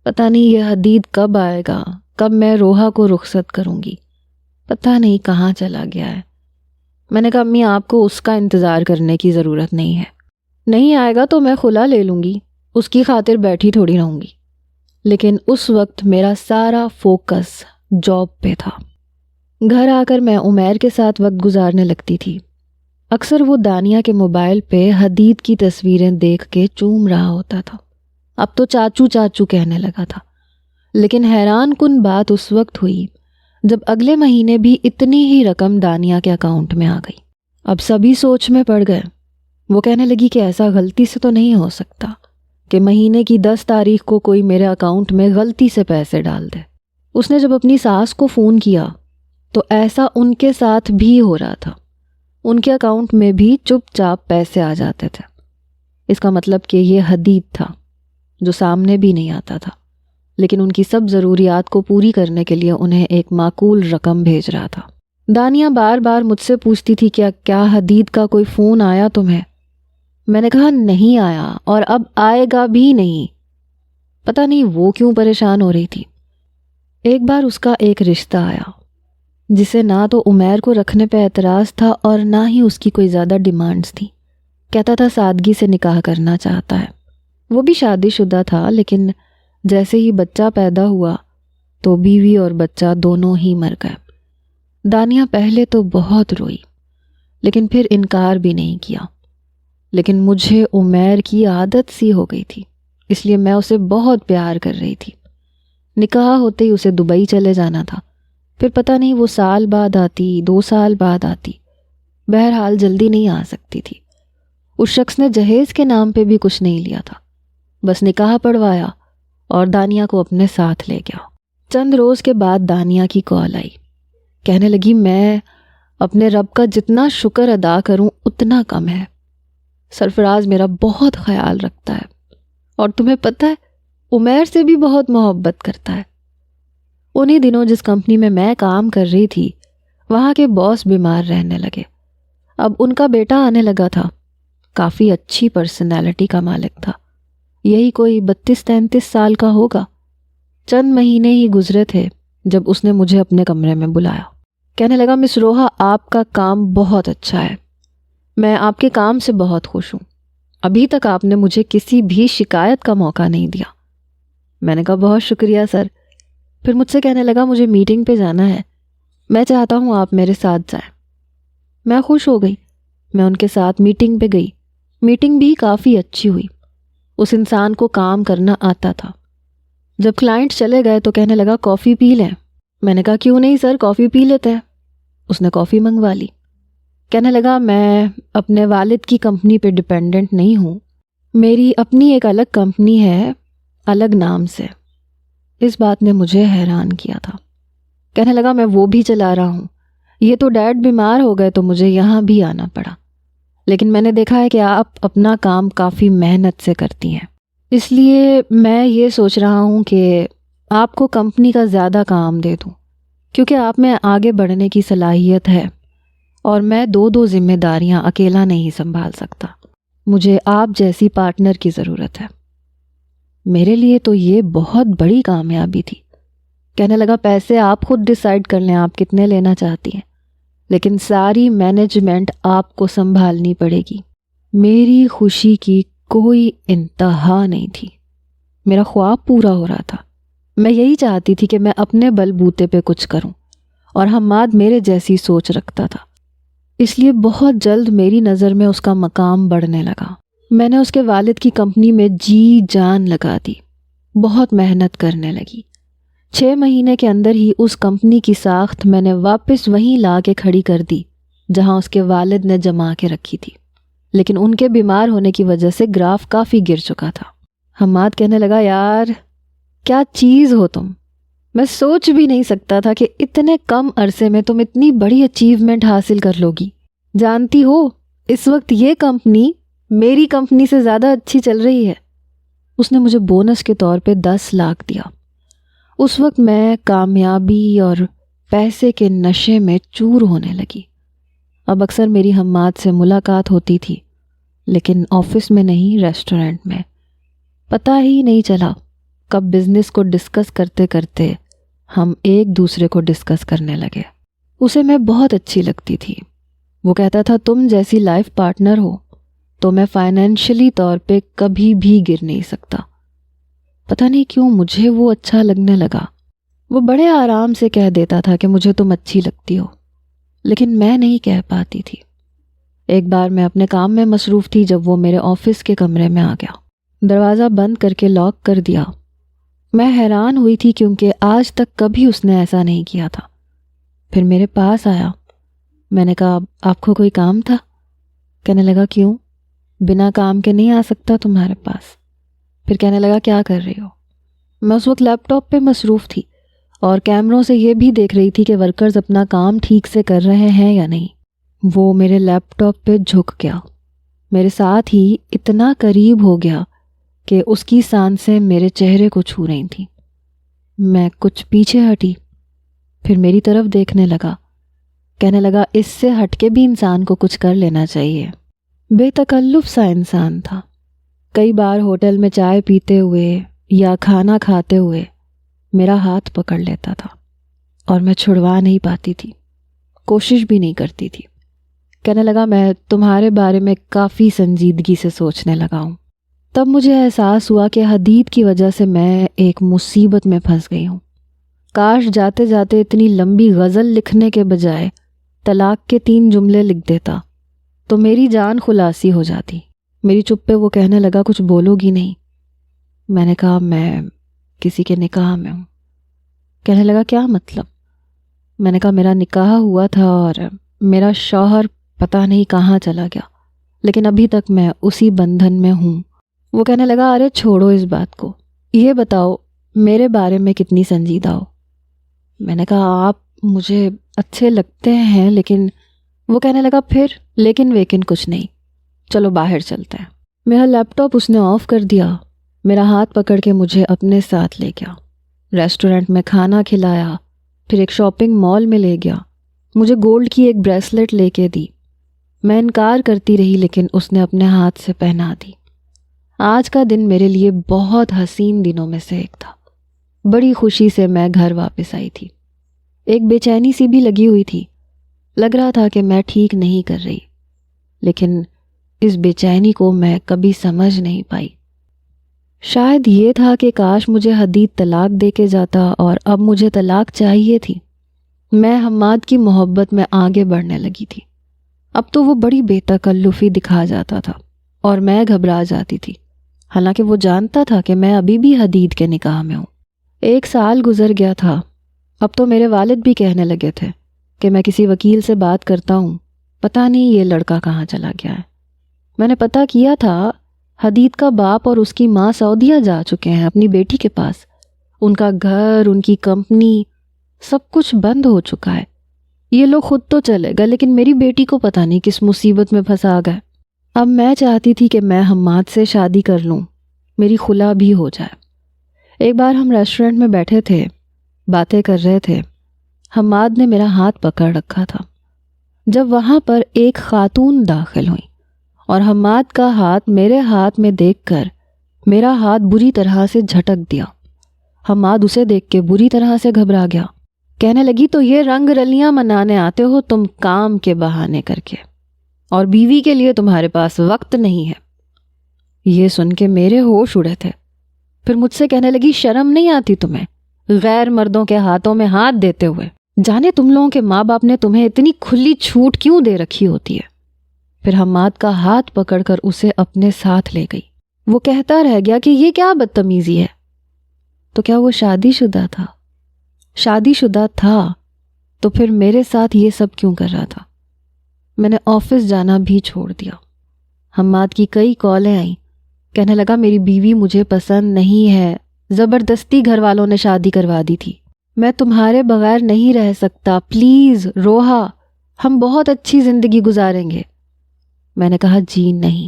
پتہ نہیں یہ حدید کب آئے گا، کب میں روحا کو رخصت کروں گی، پتہ نہیں کہاں چلا گیا ہے۔ میں نے کہا امی آپ کو اس کا انتظار کرنے کی ضرورت نہیں ہے، نہیں آئے گا تو میں خلا لے لوں گی، اس کی خاطر بیٹھی تھوڑی رہوں گی۔ لیکن اس وقت میرا سارا فوکس جاب پہ تھا۔ گھر آ کر میں عمیر کے ساتھ وقت گزارنے لگتی تھی۔ اکثر وہ دانیہ کے موبائل پہ حدید کی تصویریں دیکھ کے چوم رہا ہوتا تھا، اب تو چاچو چاچو کہنے لگا تھا۔ لیکن حیران کن بات اس وقت ہوئی جب اگلے مہینے بھی اتنی ہی رقم دانیہ کے اکاؤنٹ میں آ گئی۔ اب سبھی سوچ میں پڑ گئے۔ وہ کہنے لگی کہ ایسا غلطی سے تو نہیں ہو سکتا کہ مہینے کی 10 تاریخ کو کوئی میرے اکاؤنٹ میں غلطی سے پیسے ڈال دے۔ اس نے جب اپنی ساس کو فون کیا تو ایسا ان کے ساتھ بھی ہو رہا تھا، ان کے اکاؤنٹ میں بھی چپ چاپ پیسے آ جاتے تھے۔ اس کا مطلب کہ یہ حدید تھا جو سامنے بھی نہیں آتا تھا، لیکن ان کی سب ضروریات کو پوری کرنے کے لیے انہیں ایک معقول رقم بھیج رہا تھا۔ دانیہ بار بار مجھ سے پوچھتی تھی کیا حدید کا کوئی فون آیا تمہیں؟ میں نے کہا نہیں آیا، اور اب آئے گا بھی نہیں۔ پتہ نہیں وہ کیوں پریشان ہو رہی تھی۔ ایک بار اس کا ایک رشتہ آیا جسے نہ تو عمیر کو رکھنے پہ اعتراض تھا اور نہ ہی اس کی کوئی زیادہ ڈیمانڈز تھی۔ کہتا تھا سادگی سے نکاح کرنا چاہتا ہے. وہ بھی شادی شدہ تھا، لیکن جیسے ہی بچہ پیدا ہوا تو بیوی اور بچہ دونوں ہی مر گئے. دانیہ پہلے تو بہت روئی، لیکن پھر انکار بھی نہیں کیا. لیکن مجھے عمیر کی عادت سی ہو گئی تھی، اس لیے میں اسے بہت پیار کر رہی تھی. نکاح ہوتے ہی اسے دبئی چلے جانا تھا. پھر پتہ نہیں وہ سال بعد آتی، 2 سال بعد آتی. بہرحال جلدی نہیں آ سکتی تھی. اس شخص نے جہیز کے نام پہ بھی کچھ نہیں لیا تھا، بس نکاح پڑھوایا اور دانیہ کو اپنے ساتھ لے گیا. چند روز کے بعد دانیہ کی کال آئی. کہنے لگی میں اپنے رب کا جتنا شکر ادا کروں اتنا کم ہے. سرفراز میرا بہت خیال رکھتا ہے، اور تمہیں پتہ ہے عمیر سے بھی بہت محبت کرتا ہے. انہی دنوں جس کمپنی میں میں کام کر رہی تھی وہاں کے باس بیمار رہنے لگے. اب ان کا بیٹا آنے لگا تھا. کافی اچھی پرسنالٹی کا مالک تھا، یہی کوئی 32-33 سال کا ہوگا. چند مہینے ہی گزرے تھے جب اس نے مجھے اپنے کمرے میں بلایا. کہنے لگا مس روحا آپ کا کام بہت اچھا ہے، میں آپ کے کام سے بہت خوش ہوں. ابھی تک آپ نے مجھے کسی بھی شکایت کا موقع نہیں دیا. میں نے کہا بہت شکریہ سر. پھر مجھ سے کہنے لگا مجھے میٹنگ پہ جانا ہے، میں چاہتا ہوں آپ میرے ساتھ جائیں. میں خوش ہو گئی. میں ان کے ساتھ میٹنگ پہ گئی. میٹنگ بھی کافی اچھی ہوئی. اس انسان کو کام کرنا آتا تھا. جب کلائنٹ چلے گئے تو کہنے لگا کافی پی لیں. میں نے کہا کیوں نہیں سر، کافی پی لیتے ہیں. اس نے کافی منگوا لی. کہنے لگا میں اپنے والد کی کمپنی پہ ڈپینڈنٹ نہیں ہوں، میری اپنی ایک الگ کمپنی ہے الگ نام سے. اس بات نے مجھے حیران کیا تھا. کہنے لگا میں وہ بھی چلا رہا ہوں. یہ تو ڈیڈ بیمار ہو گئے تو مجھے یہاں بھی آنا پڑا، لیکن میں نے دیکھا ہے کہ آپ اپنا کام کافی محنت سے کرتی ہیں، اس لیے میں یہ سوچ رہا ہوں کہ آپ کو کمپنی کا زیادہ کام دے دوں، کیونکہ آپ میں آگے بڑھنے کی صلاحیت ہے اور میں 2 ذمہ داریاں اکیلا نہیں سنبھال سکتا. مجھے آپ جیسی پارٹنر کی ضرورت ہے. میرے لیے تو یہ بہت بڑی کامیابی تھی. کہنے لگا پیسے آپ خود ڈیسائیڈ کر لیں آپ کتنے لینا چاہتی ہیں، لیکن ساری مینجمنٹ آپ کو سنبھالنی پڑے گی. میری خوشی کی کوئی انتہا نہیں تھی. میرا خواب پورا ہو رہا تھا. میں یہی چاہتی تھی کہ میں اپنے بل بوتے پہ کچھ کروں، اور حماد میرے جیسی سوچ رکھتا تھا. اس لیے بہت جلد میری نظر میں اس کا مقام بڑھنے لگا. میں نے اس کے والد کی کمپنی میں جی جان لگا دی، بہت محنت کرنے لگی. 6 مہینے کے اندر ہی اس کمپنی کی ساخت میں نے واپس وہیں لا کے کھڑی کر دی جہاں اس کے والد نے جما کے رکھی تھی. لیکن ان کے بیمار ہونے کی وجہ سے گراف کافی گر چکا تھا. حماد کہنے لگا یار کیا چیز ہو تم، میں سوچ بھی نہیں سکتا تھا کہ اتنے کم عرصے میں تم اتنی بڑی اچیومنٹ حاصل کر لو گی. جانتی ہو اس وقت یہ کمپنی میری کمپنی سے زیادہ اچھی چل رہی ہے. اس نے مجھے بونس کے طور پہ 10 لاکھ دیا. اس وقت میں کامیابی اور پیسے کے نشے میں چور ہونے لگی. اب اکثر میری حماد سے ملاقات ہوتی تھی، لیکن آفس میں نہیں، ریسٹورنٹ میں. پتہ ہی نہیں چلا کب بزنس کو ڈسکس کرتے کرتے ہم ایک دوسرے کو ڈسکس کرنے لگے. اسے میں بہت اچھی لگتی تھی. وہ کہتا تھا تم جیسی لائف پارٹنر ہو تو میں فائنینشلی طور پہ کبھی بھی گر نہیں سکتا. پتہ نہیں کیوں مجھے وہ اچھا لگنے لگا. وہ بڑے آرام سے کہہ دیتا تھا کہ مجھے تم اچھی لگتی ہو، لیکن میں نہیں کہہ پاتی تھی. ایک بار میں اپنے کام میں مصروف تھی جب وہ میرے آفس کے کمرے میں آ گیا. دروازہ بند کر کے لاک کر دیا. میں حیران ہوئی تھی کیونکہ آج تک کبھی اس نے ایسا نہیں کیا تھا. پھر میرے پاس آیا. میں نے کہا آپ کو کوئی کام تھا؟ کہنے لگا کیوں، بنا کام کے نہیں آ سکتا تمہارے پاس. پھر کہنے لگا کیا کر رہی ہو؟ میں اس وقت لیپ ٹاپ پہ مصروف تھی اور کیمروں سے یہ بھی دیکھ رہی تھی کہ ورکرز اپنا کام ٹھیک سے کر رہے ہیں یا نہیں. وہ میرے لیپ ٹاپ پہ جھک گیا، میرے ساتھ ہی اتنا قریب ہو گیا کہ اس کی سانسیں میرے چہرے کو چھو رہی تھیں. میں کچھ پیچھے ہٹی، پھر میری طرف دیکھنے لگا. کہنے لگا اس سے ہٹ کے بھی انسان کو کچھ کر لینا چاہیے. بے تکلف سا انسان تھا. کئی بار ہوٹل میں چائے پیتے ہوئے یا کھانا کھاتے ہوئے میرا ہاتھ پکڑ لیتا تھا اور میں چھڑوا نہیں پاتی تھی، کوشش بھی نہیں کرتی تھی. کہنے لگا میں تمہارے بارے میں کافی سنجیدگی سے سوچنے لگا ہوں. تب مجھے احساس ہوا کہ حدید کی وجہ سے میں ایک مصیبت میں پھنس گئی ہوں. کاش جاتے جاتے اتنی لمبی غزل لکھنے کے بجائے طلاق کے 3 جملے لکھ دیتا تو میری جان خلاصی ہو جاتی. میری چپ پہ وہ کہنے لگا کچھ بولو گی نہیں؟ میں نے کہا میں کسی کے نکاح میں ہوں. کہنے لگا کیا مطلب؟ میں نے کہا میرا نکاح ہوا تھا اور میرا شوہر پتہ نہیں کہاں چلا گیا، لیکن ابھی تک میں اسی بندھن میں ہوں. وہ کہنے لگا ارے چھوڑو اس بات کو، یہ بتاؤ میرے بارے میں کتنی سنجیدہ ہو؟ میں نے کہا آپ مجھے اچھے لگتے ہیں لیکن. وہ کہنے لگا پھر لیکن ویکن کچھ نہیں، چلو باہر چلتے ہیں. میرا لیپ ٹاپ اس نے آف کر دیا، میرا ہاتھ پکڑ کے مجھے اپنے ساتھ لے گیا. ریسٹورنٹ میں کھانا کھلایا، پھر ایک شاپنگ مال میں لے گیا. مجھے گولڈ کی ایک بریسلٹ لے کے دی. میں انکار کرتی رہی لیکن اس نے اپنے ہاتھ سے پہنا دی. آج کا دن میرے لیے بہت حسین دنوں میں سے ایک تھا. بڑی خوشی سے میں گھر واپس آئی تھی. ایک بے چینی سی بھی لگی ہوئی تھی. لگ رہا تھا کہ میں ٹھیک نہیں کر رہی، لیکن اس بے چینی کو میں کبھی سمجھ نہیں پائی. شاید یہ تھا کہ کاش مجھے حدید طلاق دے کے جاتا اور اب مجھے طلاق چاہیے تھی. میں حماد کی محبت میں آگے بڑھنے لگی تھی. اب تو وہ بڑی بے تکلفی دکھا جاتا تھا اور میں گھبرا جاتی تھی، حالانکہ وہ جانتا تھا کہ میں ابھی بھی حدید کے نکاح میں ہوں. 1 سال گزر گیا تھا. اب تو میرے والد بھی کہنے لگے تھے کہ میں کسی وکیل سے بات کرتا ہوں، پتہ نہیں یہ لڑکا کہاں چلا گیا ہے. میں نے پتہ کیا تھا حدید کا باپ اور اس کی ماں سعودیہ جا چکے ہیں اپنی بیٹی کے پاس. ان کا گھر، ان کی کمپنی، سب کچھ بند ہو چکا ہے. یہ لوگ خود تو چلے گئے لیکن میری بیٹی کو پتہ نہیں کس مصیبت میں پھنسا گئے. اب میں چاہتی تھی کہ میں حماد سے شادی کر لوں، میری خلا بھی ہو جائے. ایک بار ہم ریسٹورنٹ میں بیٹھے تھے، باتیں کر رہے تھے. حماد نے میرا ہاتھ پکڑ رکھا تھا. جب وہاں پر ایک خاتون داخل ہوئی اور حماد کا ہاتھ میرے ہاتھ میں دیکھ کر میرا ہاتھ بری طرح سے جھٹک دیا. حماد اسے دیکھ کے بری طرح سے گھبرا گیا. کہنے لگی تو یہ رنگ رلیاں منانے آتے ہو تم کام کے بہانے کر کے، اور بیوی کے لیے تمہارے پاس وقت نہیں ہے. یہ سن کے میرے ہوش اڑے تھے. پھر مجھ سے کہنے لگی شرم نہیں آتی تمہیں غیر مردوں کے ہاتھوں میں ہاتھ دیتے ہوئے؟ جانے تم لوگوں کے ماں باپ نے تمہیں اتنی کھلی چھوٹ کیوں دے رکھی ہوتی ہے. پھر حماد کا ہاتھ پکڑ کر اسے اپنے ساتھ لے گئی. وہ کہتا رہ گیا کہ یہ کیا بدتمیزی ہے. تو کیا وہ شادی شدہ تھا؟ شادی شدہ تھا تو پھر میرے ساتھ یہ سب کیوں کر رہا تھا؟ میں نے آفس جانا بھی چھوڑ دیا. حماد کی کئی کالیں آئیں. کہنے لگا میری بیوی مجھے پسند نہیں ہے، زبردستی گھر والوں نے شادی کروا دی تھی. میں تمہارے بغیر نہیں رہ سکتا، پلیز روحا، ہم بہت اچھی زندگی گزاریں گے. میں نے کہا جی نہیں،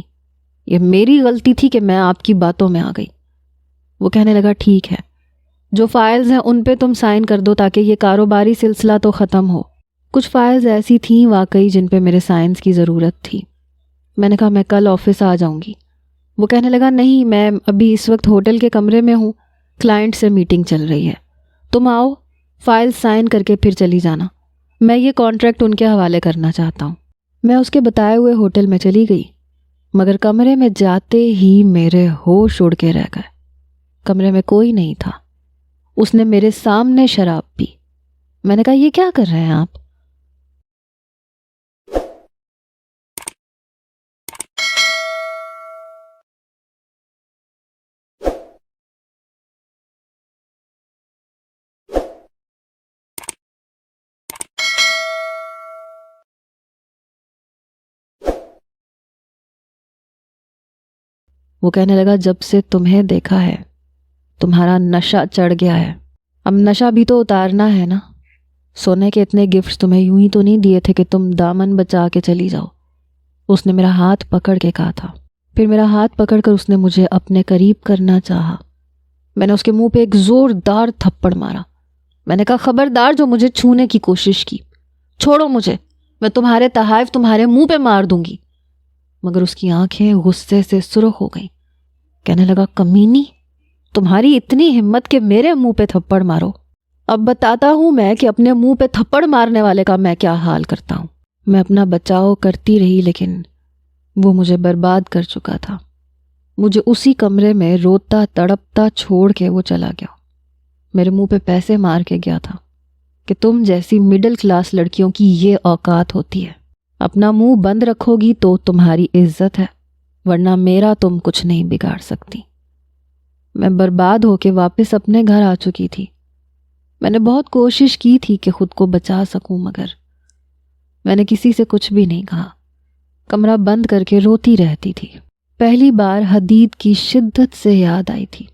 یہ میری غلطی تھی کہ میں آپ کی باتوں میں آ گئی. وہ کہنے لگا ٹھیک ہے، جو فائلز ہیں ان پہ تم سائن کر دو تاکہ یہ کاروباری سلسلہ تو ختم ہو. کچھ فائلز ایسی تھیں واقعی جن پہ میرے سائنس کی ضرورت تھی. میں نے کہا میں کل آفس آ جاؤں گی. وہ کہنے لگا نہیں، میں ابھی اس وقت ہوٹل کے کمرے میں ہوں، کلائنٹ سے میٹنگ چل رہی ہے. تم آؤ، فائل سائن کر کے پھر چلی جانا. میں یہ کانٹریکٹ ان کے حوالے کرنا چاہتا ہوں. میں اس کے بتائے ہوئے ہوٹل میں چلی گئی، مگر کمرے میں جاتے ہی میرے ہوش اڑ کے رہ گئے. کمرے میں کوئی نہیں تھا. اس نے میرے سامنے شراب پی. میں نے کہا یہ کیا کر رہے ہیں آپ؟ وہ کہنے لگا جب سے تمہیں دیکھا ہے تمہارا نشہ چڑھ گیا ہے. اب نشہ بھی تو اتارنا ہے نا. سونے کے اتنے گفٹس تمہیں یوں ہی تو نہیں دیے تھے کہ تم دامن بچا کے چلی جاؤ. اس نے میرا ہاتھ پکڑ کے کہا تھا. پھر میرا ہاتھ پکڑ کر اس نے مجھے اپنے قریب کرنا چاہا. میں نے اس کے منہ پہ ایک زوردار تھپڑ مارا. میں نے کہا خبردار جو مجھے چھونے کی کوشش کی، چھوڑو مجھے، میں تمہارے تحائف تمہارے منہ پہ مار دوں گی. مگر اس کی آنکھیں غصے سے سرخ ہو گئیں. کہنے لگا کمینی، تمہاری اتنی ہمت کہ میرے منہ پہ تھپڑ مارو. اب بتاتا ہوں میں کہ اپنے منہ پہ تھپڑ مارنے والے کا میں کیا حال کرتا ہوں. میں اپنا بچاؤ کرتی رہی لیکن وہ مجھے برباد کر چکا تھا۔ مجھے اسی کمرے میں روتا تڑپتا چھوڑ کے وہ چلا گیا۔ میرے منہ پہ پیسے مار کے گیا تھا کہ تم جیسی مڈل کلاس لڑکیوں کی یہ اوقات ہوتی ہے، اپنا منہ بند رکھو گی تو تمہاری عزت ہے، ورنہ میرا تم کچھ نہیں بگاڑ سکتی۔ میں برباد ہو کے واپس اپنے گھر آ چکی تھی۔ میں نے بہت کوشش کی تھی کہ خود کو بچا سکوں، مگر میں نے کسی سے کچھ بھی نہیں کہا، کمرہ بند کر کے روتی رہتی تھی۔ پہلی بار حدید کی شدت سے یاد آئی تھی۔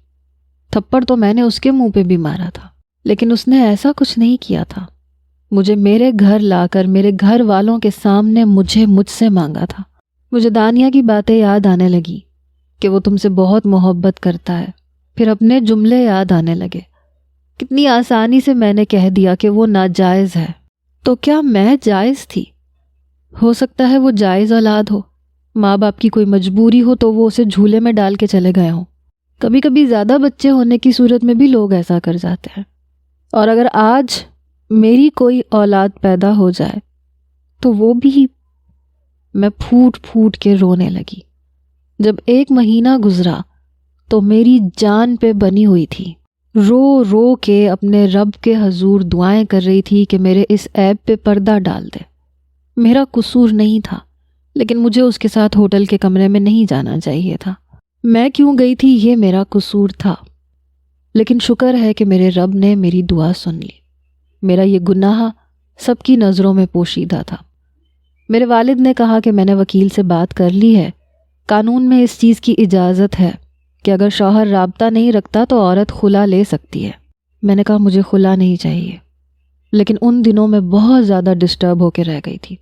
تھپڑ تو میں نے اس کے منہ پہ بھی مارا تھا، لیکن اس نے ایسا کچھ نہیں کیا تھا۔ مجھے میرے گھر لا کر میرے گھر والوں کے سامنے مجھ سے مانگا تھا۔ مجھے دانیہ کی باتیں یاد آنے لگی کہ وہ تم سے بہت محبت کرتا ہے۔ پھر اپنے جملے یاد آنے لگے۔ کتنی آسانی سے میں نے کہہ دیا کہ وہ ناجائز ہے، تو کیا میں جائز تھی؟ ہو سکتا ہے وہ جائز اولاد ہو، ماں باپ کی کوئی مجبوری ہو تو وہ اسے جھولے میں ڈال کے چلے گئے ہوں۔ کبھی کبھی زیادہ بچے ہونے کی صورت میں بھی لوگ ایسا کر جاتے ہیں۔ اور اگر آج میری کوئی اولاد پیدا ہو جائے تو وہ بھی… میں پھوٹ پھوٹ کے رونے لگی۔ جب 1 مہینہ گزرا تو میری جان پہ بنی ہوئی تھی، رو رو کے اپنے رب کے حضور دعائیں کر رہی تھی کہ میرے اس عیب پہ پردہ ڈال دے۔ میرا قصور نہیں تھا، لیکن مجھے اس کے ساتھ ہوٹل کے کمرے میں نہیں جانا چاہیے تھا۔ میں کیوں گئی تھی یہ میرا قصور تھا، لیکن شکر ہے کہ میرے رب نے میری دعا سن لی۔ میرا یہ گناہ سب کی نظروں میں پوشیدہ تھا۔ میرے والد نے کہا کہ میں نے وکیل سے بات کر لی ہے، قانون میں اس چیز کی اجازت ہے کہ اگر شوہر رابطہ نہیں رکھتا تو عورت خلا لے سکتی ہے۔ میں نے کہا مجھے خلا نہیں چاہیے، لیکن ان دنوں میں بہت زیادہ ڈسٹرب ہو کے رہ گئی تھی۔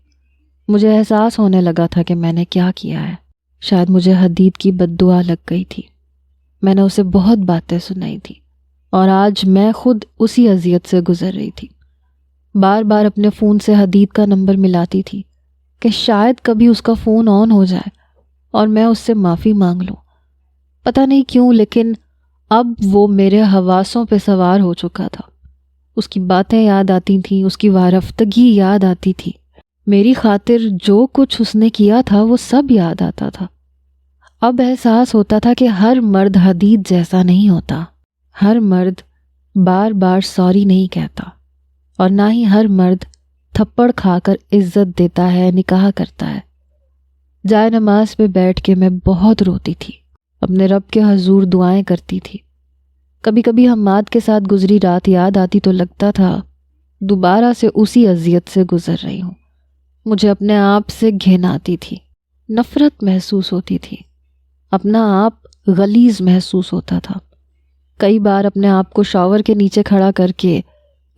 مجھے احساس ہونے لگا تھا کہ میں نے کیا کیا ہے۔ شاید مجھے حدید کی بد دعا لگ گئی تھی۔ میں نے اسے بہت باتیں سنائی تھی اور آج میں خود اسی اذیت سے گزر رہی تھی۔ بار بار اپنے فون سے حدید کا نمبر ملاتی تھی کہ شاید کبھی اس کا فون آن ہو جائے اور میں اس سے معافی مانگ لوں۔ پتہ نہیں کیوں لیکن اب وہ میرے حواسوں پہ سوار ہو چکا تھا۔ اس کی باتیں یاد آتی تھیں، اس کی وارفتگی یاد آتی تھی، میری خاطر جو کچھ اس نے کیا تھا وہ سب یاد آتا تھا۔ اب احساس ہوتا تھا کہ ہر مرد حدید جیسا نہیں ہوتا، ہر مرد بار بار سوری نہیں کہتا، اور نہ ہی ہر مرد تھپڑ کھا کر عزت دیتا ہے، نکاح کرتا ہے۔ جائے نماز پہ بیٹھ کے میں بہت روتی تھی، اپنے رب کے حضور دعائیں کرتی تھی۔ کبھی کبھی حماد کے ساتھ گزری رات یاد آتی تو لگتا تھا دوبارہ سے اسی اذیت سے گزر رہی ہوں۔ مجھے اپنے آپ سے گھن آتی تھی، نفرت محسوس ہوتی تھی، اپنا آپ غلیظ محسوس ہوتا تھا۔ کئی بار اپنے آپ کو شاور کے نیچے کھڑا کر کے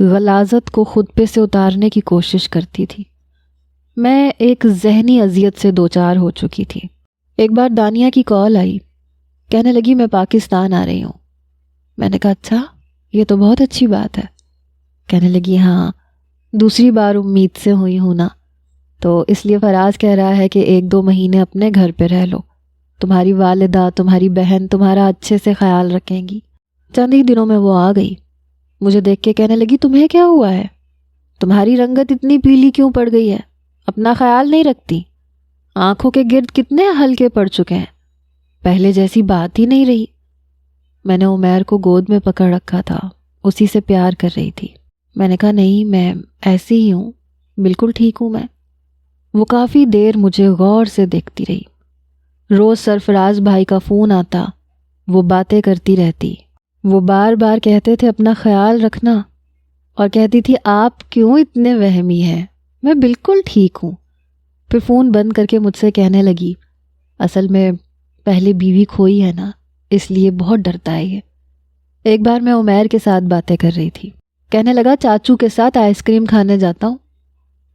غلاظت کو خود پہ سے اتارنے کی کوشش کرتی تھی۔ میں ایک ذہنی اذیت سے دوچار ہو چکی تھی۔ ایک بار دانیہ کی کال آئی، کہنے لگی میں پاکستان آ رہی ہوں۔ میں نے کہا اچھا، یہ تو بہت اچھی بات ہے۔ کہنے لگی ہاں، دوسری بار امید سے ہوئی ہوں نا، تو اس لیے فراز کہہ رہا ہے کہ 1-2 مہینے اپنے گھر پہ رہ لو، تمہاری والدہ تمہاری بہن تمہارا اچھے سے خیال رکھیں گی۔ چند ہی دنوں میں وہ آ گئی، مجھے دیکھ کے کہنے لگی تمہیں کیا ہوا ہے؟ تمہاری رنگت اتنی پیلی کیوں پڑ گئی ہے؟ اپنا خیال نہیں رکھتی؟ آنکھوں کے گرد کتنے ہلکے پڑ چکے ہیں، پہلے جیسی بات ہی نہیں رہی۔ میں نے عمیر کو گود میں پکڑ رکھا تھا، اسی سے پیار کر رہی تھی۔ میں نے کہا نہیں، میں ایسی ہی ہوں، بالکل ٹھیک ہوں میں۔ وہ کافی دیر مجھے غور سے دیکھتی رہی۔ روز سرفراز بھائی کا فون آتا، وہ باتیں کرتی رہتی، وہ بار بار کہتے تھے اپنا خیال رکھنا، اور کہتی تھی آپ کیوں اتنے وہمی ہیں، میں بالکل ٹھیک ہوں۔ پھر فون بند کر کے مجھ سے کہنے لگی اصل میں پہلے بیوی کھوئی ہے نا، اس لیے بہت ڈرتا ہے یہ۔ ایک بار میں عمیر کے ساتھ باتیں کر رہی تھی، کہنے لگا چاچو کے ساتھ آئس کریم کھانے جاتا ہوں۔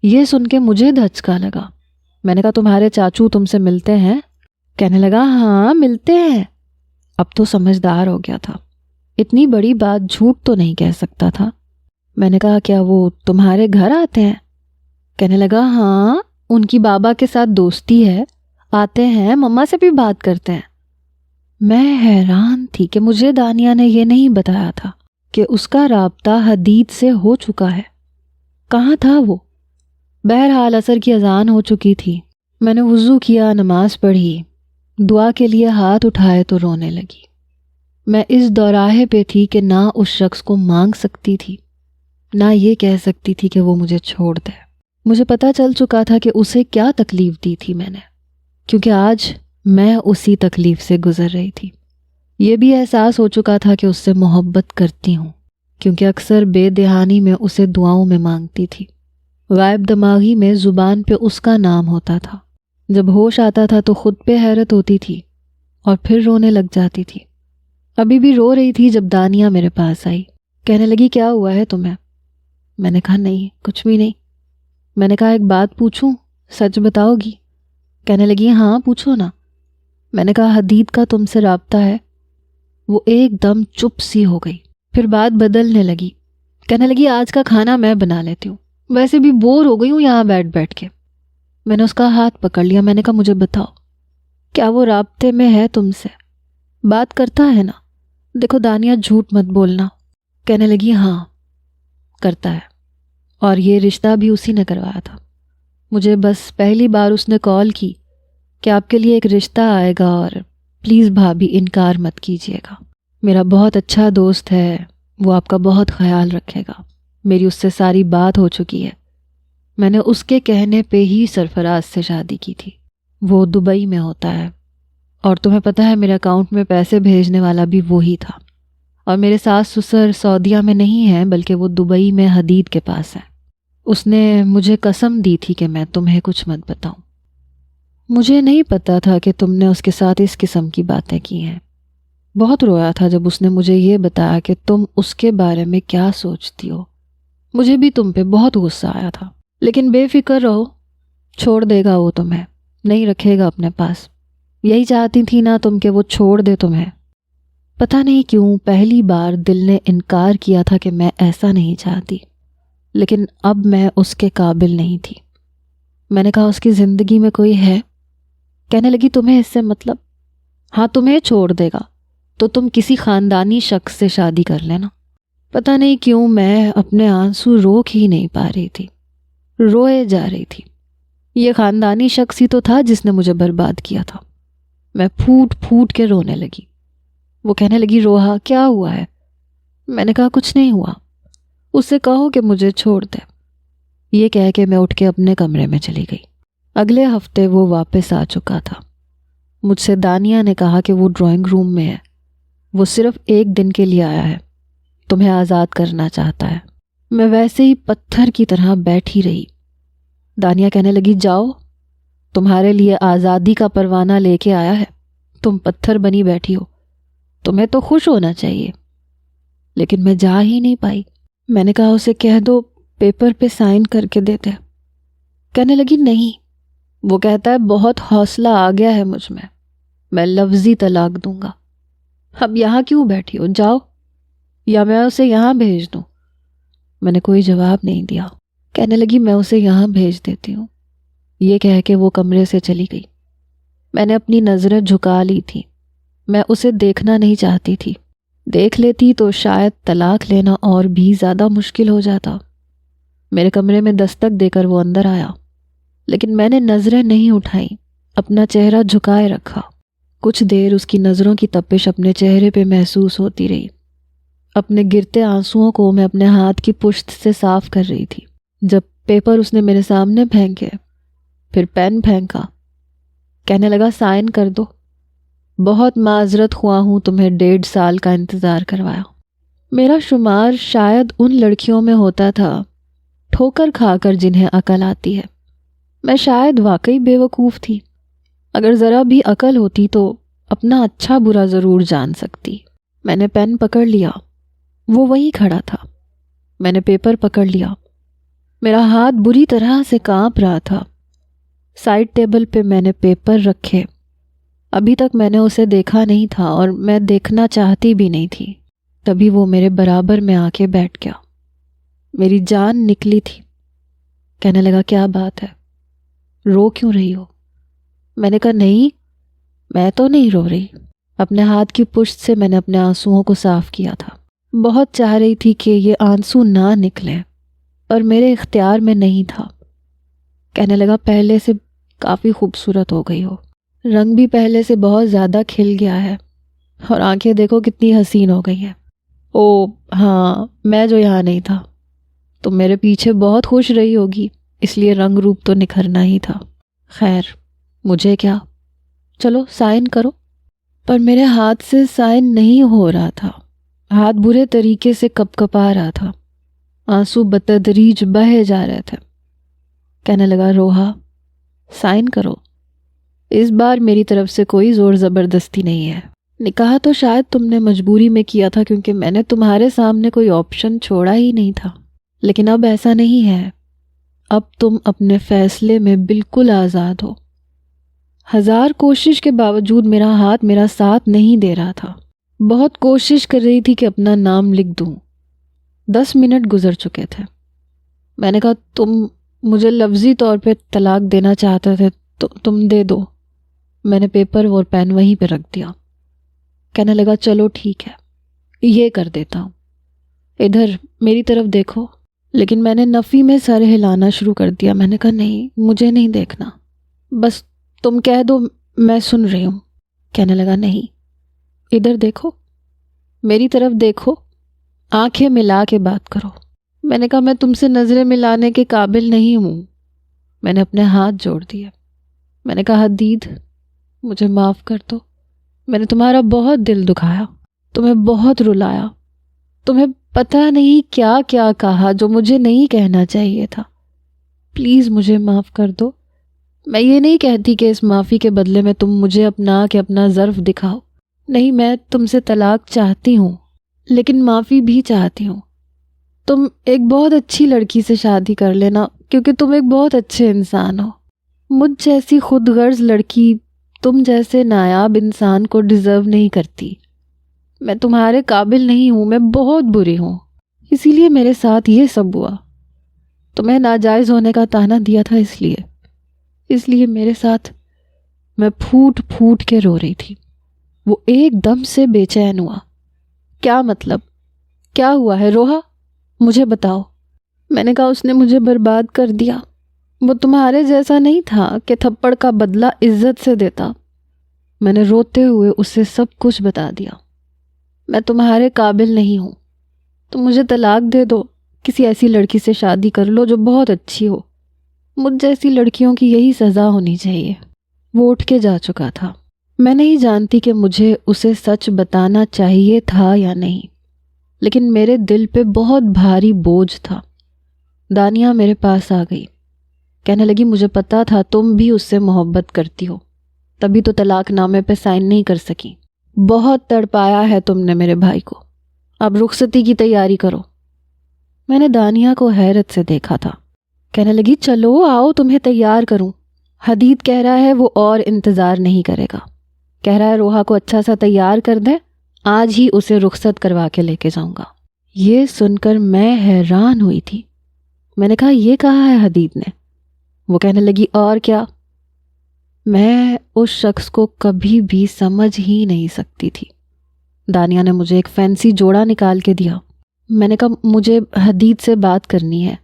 یہ سن کے مجھے دھچکا لگا۔ میں نے کہا تمہارے چاچو تم سے ملتے ہیں؟ کہنے لگا ہاں ملتے ہیں۔ اب تو سمجھدار ہو گیا تھا، اتنی بڑی بات جھوٹ تو نہیں کہہ سکتا تھا۔ میں نے کہا کیا وہ تمہارے گھر آتے ہیں؟ کہنے لگا ہاں، ان کی بابا کے ساتھ دوستی ہے، آتے ہیں، مما سے بھی بات کرتے ہیں۔ میں حیران تھی کہ مجھے دانیہ نے یہ نہیں بتایا تھا کہ اس کا رابطہ حدید سے ہو چکا ہے۔ کہاں تھا وہ؟ بہرحال عصر کی اذان ہو چکی تھی۔ میں نے وضو کیا، نماز پڑھی، دعا کے لیے ہاتھ اٹھائے تو رونے لگی۔ میں اس دوراہے پہ تھی کہ نہ اس شخص کو مانگ سکتی تھی، نہ یہ کہہ سکتی تھی کہ وہ مجھے چھوڑ دے۔ مجھے پتہ چل چکا تھا کہ اسے کیا تکلیف دی تھی میں نے، کیونکہ آج میں اسی تکلیف سے گزر رہی تھی۔ یہ بھی احساس ہو چکا تھا کہ اس سے محبت کرتی ہوں، کیونکہ اکثر بے دہانی میں اسے دعاؤں میں مانگتی تھی۔ غائب دماغی میں زبان پہ اس کا نام ہوتا تھا۔ جب ہوش آتا تھا تو خود پہ حیرت ہوتی تھی اور پھر رونے لگ جاتی تھی۔ ابھی بھی رو رہی تھی جب دانیہ میرے پاس آئی۔ کہنے لگی کیا ہوا ہے تمہیں؟ میں نے کہا نہیں، کچھ بھی نہیں۔ میں نے کہا ایک بات پوچھوں، سچ بتاؤ گی؟ کہنے لگی ہاں پوچھو نا۔ میں نے کہا حدید کا تم سے رابطہ ہے؟ وہ ایک دم چپ سی ہو گئی، پھر بات بدلنے لگی۔ کہنے لگی آج کا کھانا میں بنا لیتی ہوں، ویسے بھی بور ہو گئی ہوں یہاں بیٹھ کے۔ میں نے اس کا ہاتھ پکڑ لیا۔ میں نے کہا مجھے بتاؤ، کیا وہ رابطے میں ہے تم سے؟ بات کرتا ہے نا؟ دیکھو دانیہ جھوٹ مت بولنا۔ کہنے لگی ہاں کرتا ہے، اور یہ رشتہ بھی اسی نے کروایا تھا۔ مجھے بس پہلی بار اس نے کال کی کہ آپ کے لیے ایک رشتہ آئے گا اور پلیز بھابھی انکار مت کیجیے گا، میرا بہت اچھا دوست ہے، وہ آپ کا بہت خیال رکھے گا۔ میری اس سے ساری بات ہو چکی ہے۔ میں نے اس کے کہنے پہ ہی سرفراز سے شادی کی تھی۔ وہ دبئی میں ہوتا ہے، اور تمہیں پتہ ہے میرے اکاؤنٹ میں پیسے بھیجنے والا بھی وہی تھا۔ اور میرے ساس سسر سعودیہ میں نہیں ہیں، بلکہ وہ دبئی میں حدید کے پاس ہے۔ اس نے مجھے قسم دی تھی کہ میں تمہیں کچھ مت بتاؤں۔ مجھے نہیں پتا تھا کہ تم نے اس کے ساتھ اس قسم کی باتیں کی ہیں۔ بہت رویا تھا جب اس نے مجھے یہ بتایا کہ تم اس کے بارے میں کیا سوچتی ہو۔ مجھے بھی تم پہ بہت غصہ آیا تھا، لیکن بے فکر رہو، چھوڑ دے گا وہ تمہیں، نہیں رکھے گا اپنے پاس۔ یہی چاہتی تھی نا تم کہ وہ چھوڑ دے تمہیں۔ پتہ نہیں کیوں پہلی بار دل نے انکار کیا تھا کہ میں ایسا نہیں چاہتی، لیکن اب میں اس کے قابل نہیں تھی۔ میں نے کہا اس کی زندگی میں کوئی ہے؟ کہنے لگی تمہیں اس سے مطلب؟ ہاں تمہیں چھوڑ دے گا تو تم کسی خاندانی شخص سے شادی کر لینا۔ پتہ نہیں کیوں میں اپنے آنسو روک ہی نہیں پا رہی تھی، روئے جا رہی تھی۔ یہ خاندانی شخص ہی تو تھا جس نے مجھے برباد کیا تھا۔ میں پھوٹ پھوٹ کے رونے لگی۔ وہ کہنے لگی روحا کیا ہوا ہے؟ میں نے کہا کچھ نہیں ہوا، اس سے کہو کہ مجھے چھوڑ دے۔ یہ کہہ کے میں اٹھ کے اپنے کمرے میں چلی گئی۔ اگلے ہفتے وہ واپس آ چکا تھا۔ مجھ سے دانیہ نے کہا کہ وہ ڈرائنگ روم میں ہے، وہ صرف ایک دن کے لیے آیا ہے، تمہیں آزاد کرنا چاہتا ہے۔ میں ویسے ہی پتھر کی طرح بیٹھی رہی۔ دانیہ کہنے لگی جاؤ، تمہارے لیے آزادی کا پروانہ لے کے آیا ہے، تم پتھر بنی بیٹھی ہو، تمہیں تو خوش ہونا چاہیے۔ لیکن میں جا ہی نہیں پائی۔ میں نے کہا اسے کہہ دو پیپر پہ سائن کر کے دیتے۔ کہنے لگی نہیں، وہ کہتا ہے بہت حوصلہ آ گیا ہے مجھ میں لفظی طلاق دوں گا۔ اب یہاں کیوں بیٹھی ہو، جاؤ، یا میں اسے یہاں بھیج دوں؟ میں نے کوئی جواب نہیں دیا۔ کہنے لگی میں اسے یہاں بھیج دیتی ہوں۔ یہ کہہ کے وہ کمرے سے چلی گئی۔ میں نے اپنی نظریں جھکا لی تھی، میں اسے دیکھنا نہیں چاہتی تھی۔ دیکھ لیتی تو شاید طلاق لینا اور بھی زیادہ مشکل ہو جاتا۔ میرے کمرے میں دستک دے کر وہ اندر آیا، لیکن میں نے نظریں نہیں اٹھائیں، اپنا چہرہ جھکائے رکھا۔ کچھ دیر اس کی نظروں کی تپش اپنے چہرے پہ محسوس ہوتی رہی۔ اپنے گرتے آنسوؤں کو میں اپنے ہاتھ کی پشت سے صاف کر رہی تھی جب پیپر اس نے میرے سامنے پھینکے، پھر پین پھینکا۔ کہنے لگا سائن کر دو، بہت معذرت خواہ ہوں تمہیں 1.5 سال کا انتظار کروایا۔ میرا شمار شاید ان لڑکیوں میں ہوتا تھا ٹھوکر کھا کر جنہیں عقل آتی ہے۔ میں شاید واقعی بے وقوف تھی، اگر ذرا بھی عقل ہوتی تو اپنا اچھا برا ضرور جان سکتی۔ میں نے پین پکڑ لیا، وہ وہی کھڑا تھا۔ میں نے پیپر پکڑ لیا، میرا ہاتھ بری طرح سے کانپ رہا تھا۔ سائڈ ٹیبل پہ میں نے پیپر رکھے، ابھی تک میں نے اسے دیکھا نہیں تھا اور میں دیکھنا چاہتی بھی نہیں تھی۔ تبھی وہ میرے برابر میں آ کے بیٹھ گیا۔ میری جان نکلی تھی۔ کہنے لگا کیا بات ہے، رو کیوں رہی ہو؟ میں نے کہا نہیں، میں تو نہیں رو رہی۔ اپنے ہاتھ کی پشت سے میں نے اپنے آنسوؤں کو صاف کیا تھا۔ بہت چاہ رہی تھی کہ یہ آنسو نہ نکلیں، اور میرے اختیار میں نہیں تھا۔ کہنے لگا پہلے سے کافی خوبصورت ہو گئی ہو، رنگ بھی پہلے سے بہت زیادہ کھل گیا ہے، اور آنکھیں دیکھو کتنی حسین ہو گئی ہیں۔ او ہاں، میں جو یہاں نہیں تھا، تم میرے پیچھے بہت خوش رہی ہوگی، اس لیے رنگ روپ تو نکھرنا ہی تھا۔ خیر مجھے کیا، چلو سائن کرو۔ پر میرے ہاتھ سے سائن نہیں ہو رہا تھا، ہاتھ برے طریقے سے کپ کپا رہا تھا، آنسو بتدریج بہے جا رہے تھے۔ کہنے لگا روحا سائن کرو، اس بار میری طرف سے کوئی زور زبردستی نہیں ہے۔ نکاح تو شاید تم نے مجبوری میں کیا تھا، کیونکہ میں نے تمہارے سامنے کوئی آپشن چھوڑا ہی نہیں تھا، لیکن اب ایسا نہیں ہے، اب تم اپنے فیصلے میں بالکل آزاد ہو۔ ہزار کوشش کے باوجود میرا ہاتھ میرا ساتھ نہیں دے رہا تھا، بہت کوشش کر رہی تھی کہ اپنا نام لکھ دوں۔ 10 منٹ گزر چکے تھے۔ میں نے کہا تم مجھے لفظی طور پہ طلاق دینا چاہتے تھے تو تم دے دو۔ میں نے پیپر اور پین وہیں پہ رکھ دیا۔ کہنے لگا چلو ٹھیک ہے، یہ کر دیتا ہوں، ادھر میری طرف دیکھو۔ لیکن میں نے نفی میں سر ہلانا شروع کر دیا۔ میں نے کہا نہیں، مجھے نہیں دیکھنا، بس تم کہہ دو میں سن رہی ہوں۔ کہنے لگا نہیں، ادھر دیکھو، میری طرف دیکھو، آنکھیں ملا کے بات کرو۔ میں نے کہا میں تم سے نظریں ملانے کے قابل نہیں ہوں۔ میں نے اپنے ہاتھ جوڑ دیے۔ میں نے کہا حدید مجھے معاف کر دو، میں نے تمہارا بہت دل دکھایا، تمہیں بہت رلایا، تمہیں پتہ نہیں کیا کیا کہا جو مجھے نہیں کہنا چاہیے تھا، پلیز مجھے معاف کر دو۔ میں یہ نہیں کہتی کہ اس معافی کے بدلے میں تم مجھے اپنا کے اپنا ظرف دکھاؤ، نہیں، میں تم سے طلاق چاہتی ہوں، لیکن معافی بھی چاہتی ہوں۔ تم ایک بہت اچھی لڑکی سے شادی کر لینا، کیونکہ تم ایک بہت اچھے انسان ہو۔ مجھ جیسی خود غرض لڑکی تم جیسے نایاب انسان کو ڈیزرو نہیں کرتی۔ میں تمہارے قابل نہیں ہوں، میں بہت بری ہوں، اسی لیے میرے ساتھ یہ سب ہوا۔ تمہیں ناجائز ہونے کا طعنہ دیا تھا، اس لیے میرے ساتھ۔ میں پھوٹ پھوٹ کے رو رہی تھی۔ وہ ایک دم سے بے چین ہوا۔ کیا مطلب، کیا ہوا ہے روحا، مجھے بتاؤ۔ میں نے کہا اس نے مجھے برباد کر دیا، وہ تمہارے جیسا نہیں تھا کہ تھپڑ کا بدلہ عزت سے دیتا۔ میں نے روتے ہوئے اسے سب کچھ بتا دیا۔ میں تمہارے قابل نہیں ہوں، تم مجھے طلاق دے دو، کسی ایسی لڑکی سے شادی کر لو جو بہت اچھی ہو، مجھ جیسی لڑکیوں کی یہی سزا ہونی چاہیے۔ وہ اٹھ کے جا چکا تھا۔ میں نہیں جانتی کہ مجھے اسے سچ بتانا چاہیے تھا یا نہیں، لیکن میرے دل پہ بہت بھاری بوجھ تھا۔ دانیہ میرے پاس آ گئی، کہنے لگی مجھے پتا تھا تم بھی اس سے محبت کرتی ہو، تبھی تو طلاق نامے پہ سائن نہیں کر سکی۔ بہت تڑپایا ہے تم نے میرے بھائی کو، اب رخصتی کی تیاری کرو۔ میں نے دانیہ کو حیرت سے دیکھا تھا۔ کہنے لگی چلو آؤ تمہیں تیار کروں، حدید کہہ رہا ہے وہ اور انتظار نہیں کرے گا، کہہ رہا ہے روحا کو اچھا سا تیار کر دیں، آج ہی اسے رخصت کروا کے لے کے جاؤں گا۔ یہ سن کر میں حیران ہوئی تھی۔ میں نے کہا یہ کہا ہے حدید نے؟ وہ کہنے لگی اور کیا، میں اس شخص کو کبھی بھی سمجھ ہی نہیں سکتی تھی۔ دانیہ نے مجھے ایک فینسی جوڑا نکال کے دیا۔ میں نے کہا مجھے حدید سے بات کرنی ہے،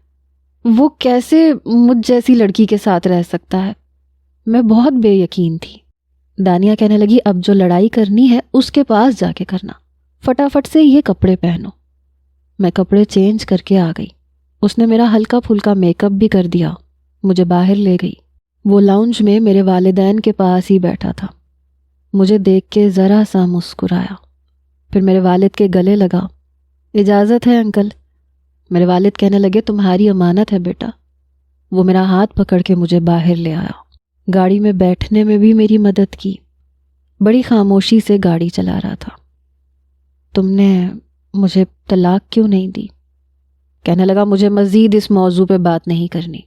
وہ کیسے مجھ جیسی لڑکی کے ساتھ رہ سکتا ہے؟ میں بہت بے یقین تھی۔ دانیہ کہنے لگی اب جو لڑائی کرنی ہے اس کے پاس جا کے کرنا، فٹافٹ سے یہ کپڑے پہنو۔ میں کپڑے چینج کر کے آ گئی۔ اس نے میرا ہلکا پھلکا میک اپ بھی کر دیا، مجھے باہر لے گئی۔ وہ لاؤنج میں میرے والدین کے پاس ہی بیٹھا تھا، مجھے دیکھ کے ذرا سا مسکرایا، پھر میرے والد کے گلے لگا۔ اجازت ہے انکل؟ میرے والد کہنے لگے تمہاری امانت ہے بیٹا۔ وہ میرا ہاتھ پکڑ کے مجھے باہر لے آیا، گاڑی میں بیٹھنے میں بھی میری مدد کی، بڑی خاموشی سے گاڑی چلا رہا تھا۔ تم نے مجھے طلاق کیوں نہیں دی؟ کہنے لگا مجھے مزید اس موضوع پہ بات نہیں کرنی،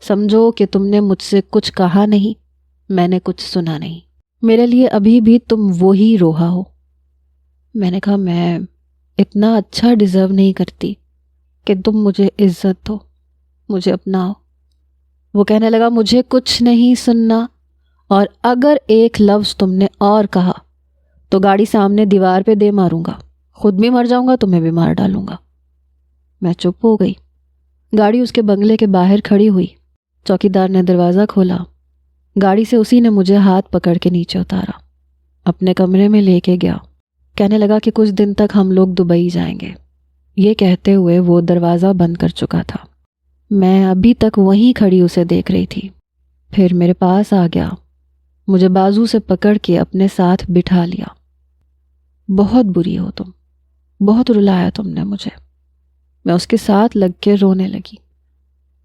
سمجھو کہ تم نے مجھ سے کچھ کہا نہیں، میں نے کچھ سنا نہیں، میرے لیے ابھی بھی تم وہی روحا ہو۔ میں نے کہا میں اتنا اچھا ڈیزرو نہیں کرتی کہ تم مجھے عزت دو، مجھے اپناؤ۔ وہ کہنے لگا مجھے کچھ نہیں سننا، اور اگر ایک لفظ تم نے اور کہا تو گاڑی سامنے دیوار پہ دے ماروں گا، خود بھی مر جاؤں گا، تمہیں بھی مار ڈالوں گا۔ میں چپ ہو گئی۔ گاڑی اس کے بنگلے کے باہر کھڑی ہوئی۔ چوکیدار نے دروازہ کھولا. گاڑی سے اسی نے مجھے ہاتھ پکڑ کے نیچے اتارا، اپنے کمرے میں لے کے گیا. کہنے لگا کہ کچھ دن تک ہم لوگ دبئی جائیں گے. یہ کہتے ہوئے وہ دروازہ بند کر چکا تھا. میں ابھی تک وہیں کھڑی اسے دیکھ رہی تھی. پھر میرے پاس آ گیا، مجھے بازو سے پکڑ کے اپنے ساتھ بٹھا لیا. بہت بری ہو تم، بہت رلایا تم نے مجھے. میں اس کے ساتھ لگ کے رونے لگی.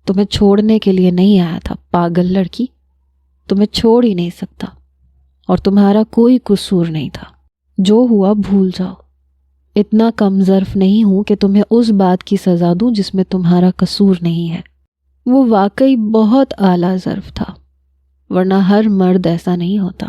تمہیں چھوڑنے کے لیے نہیں آیا تھا پاگل لڑکی، تمہیں چھوڑ ہی نہیں سکتا، اور تمہارا کوئی قصور نہیں تھا. جو ہوا بھول جاؤ. اتنا کم ظرف نہیں ہوں کہ تمہیں اس بات کی سزا دوں جس میں تمہارا قصور نہیں ہے. وہ واقعی بہت اعلیٰ ظرف تھا، ورنہ ہر مرد ایسا نہیں ہوتا.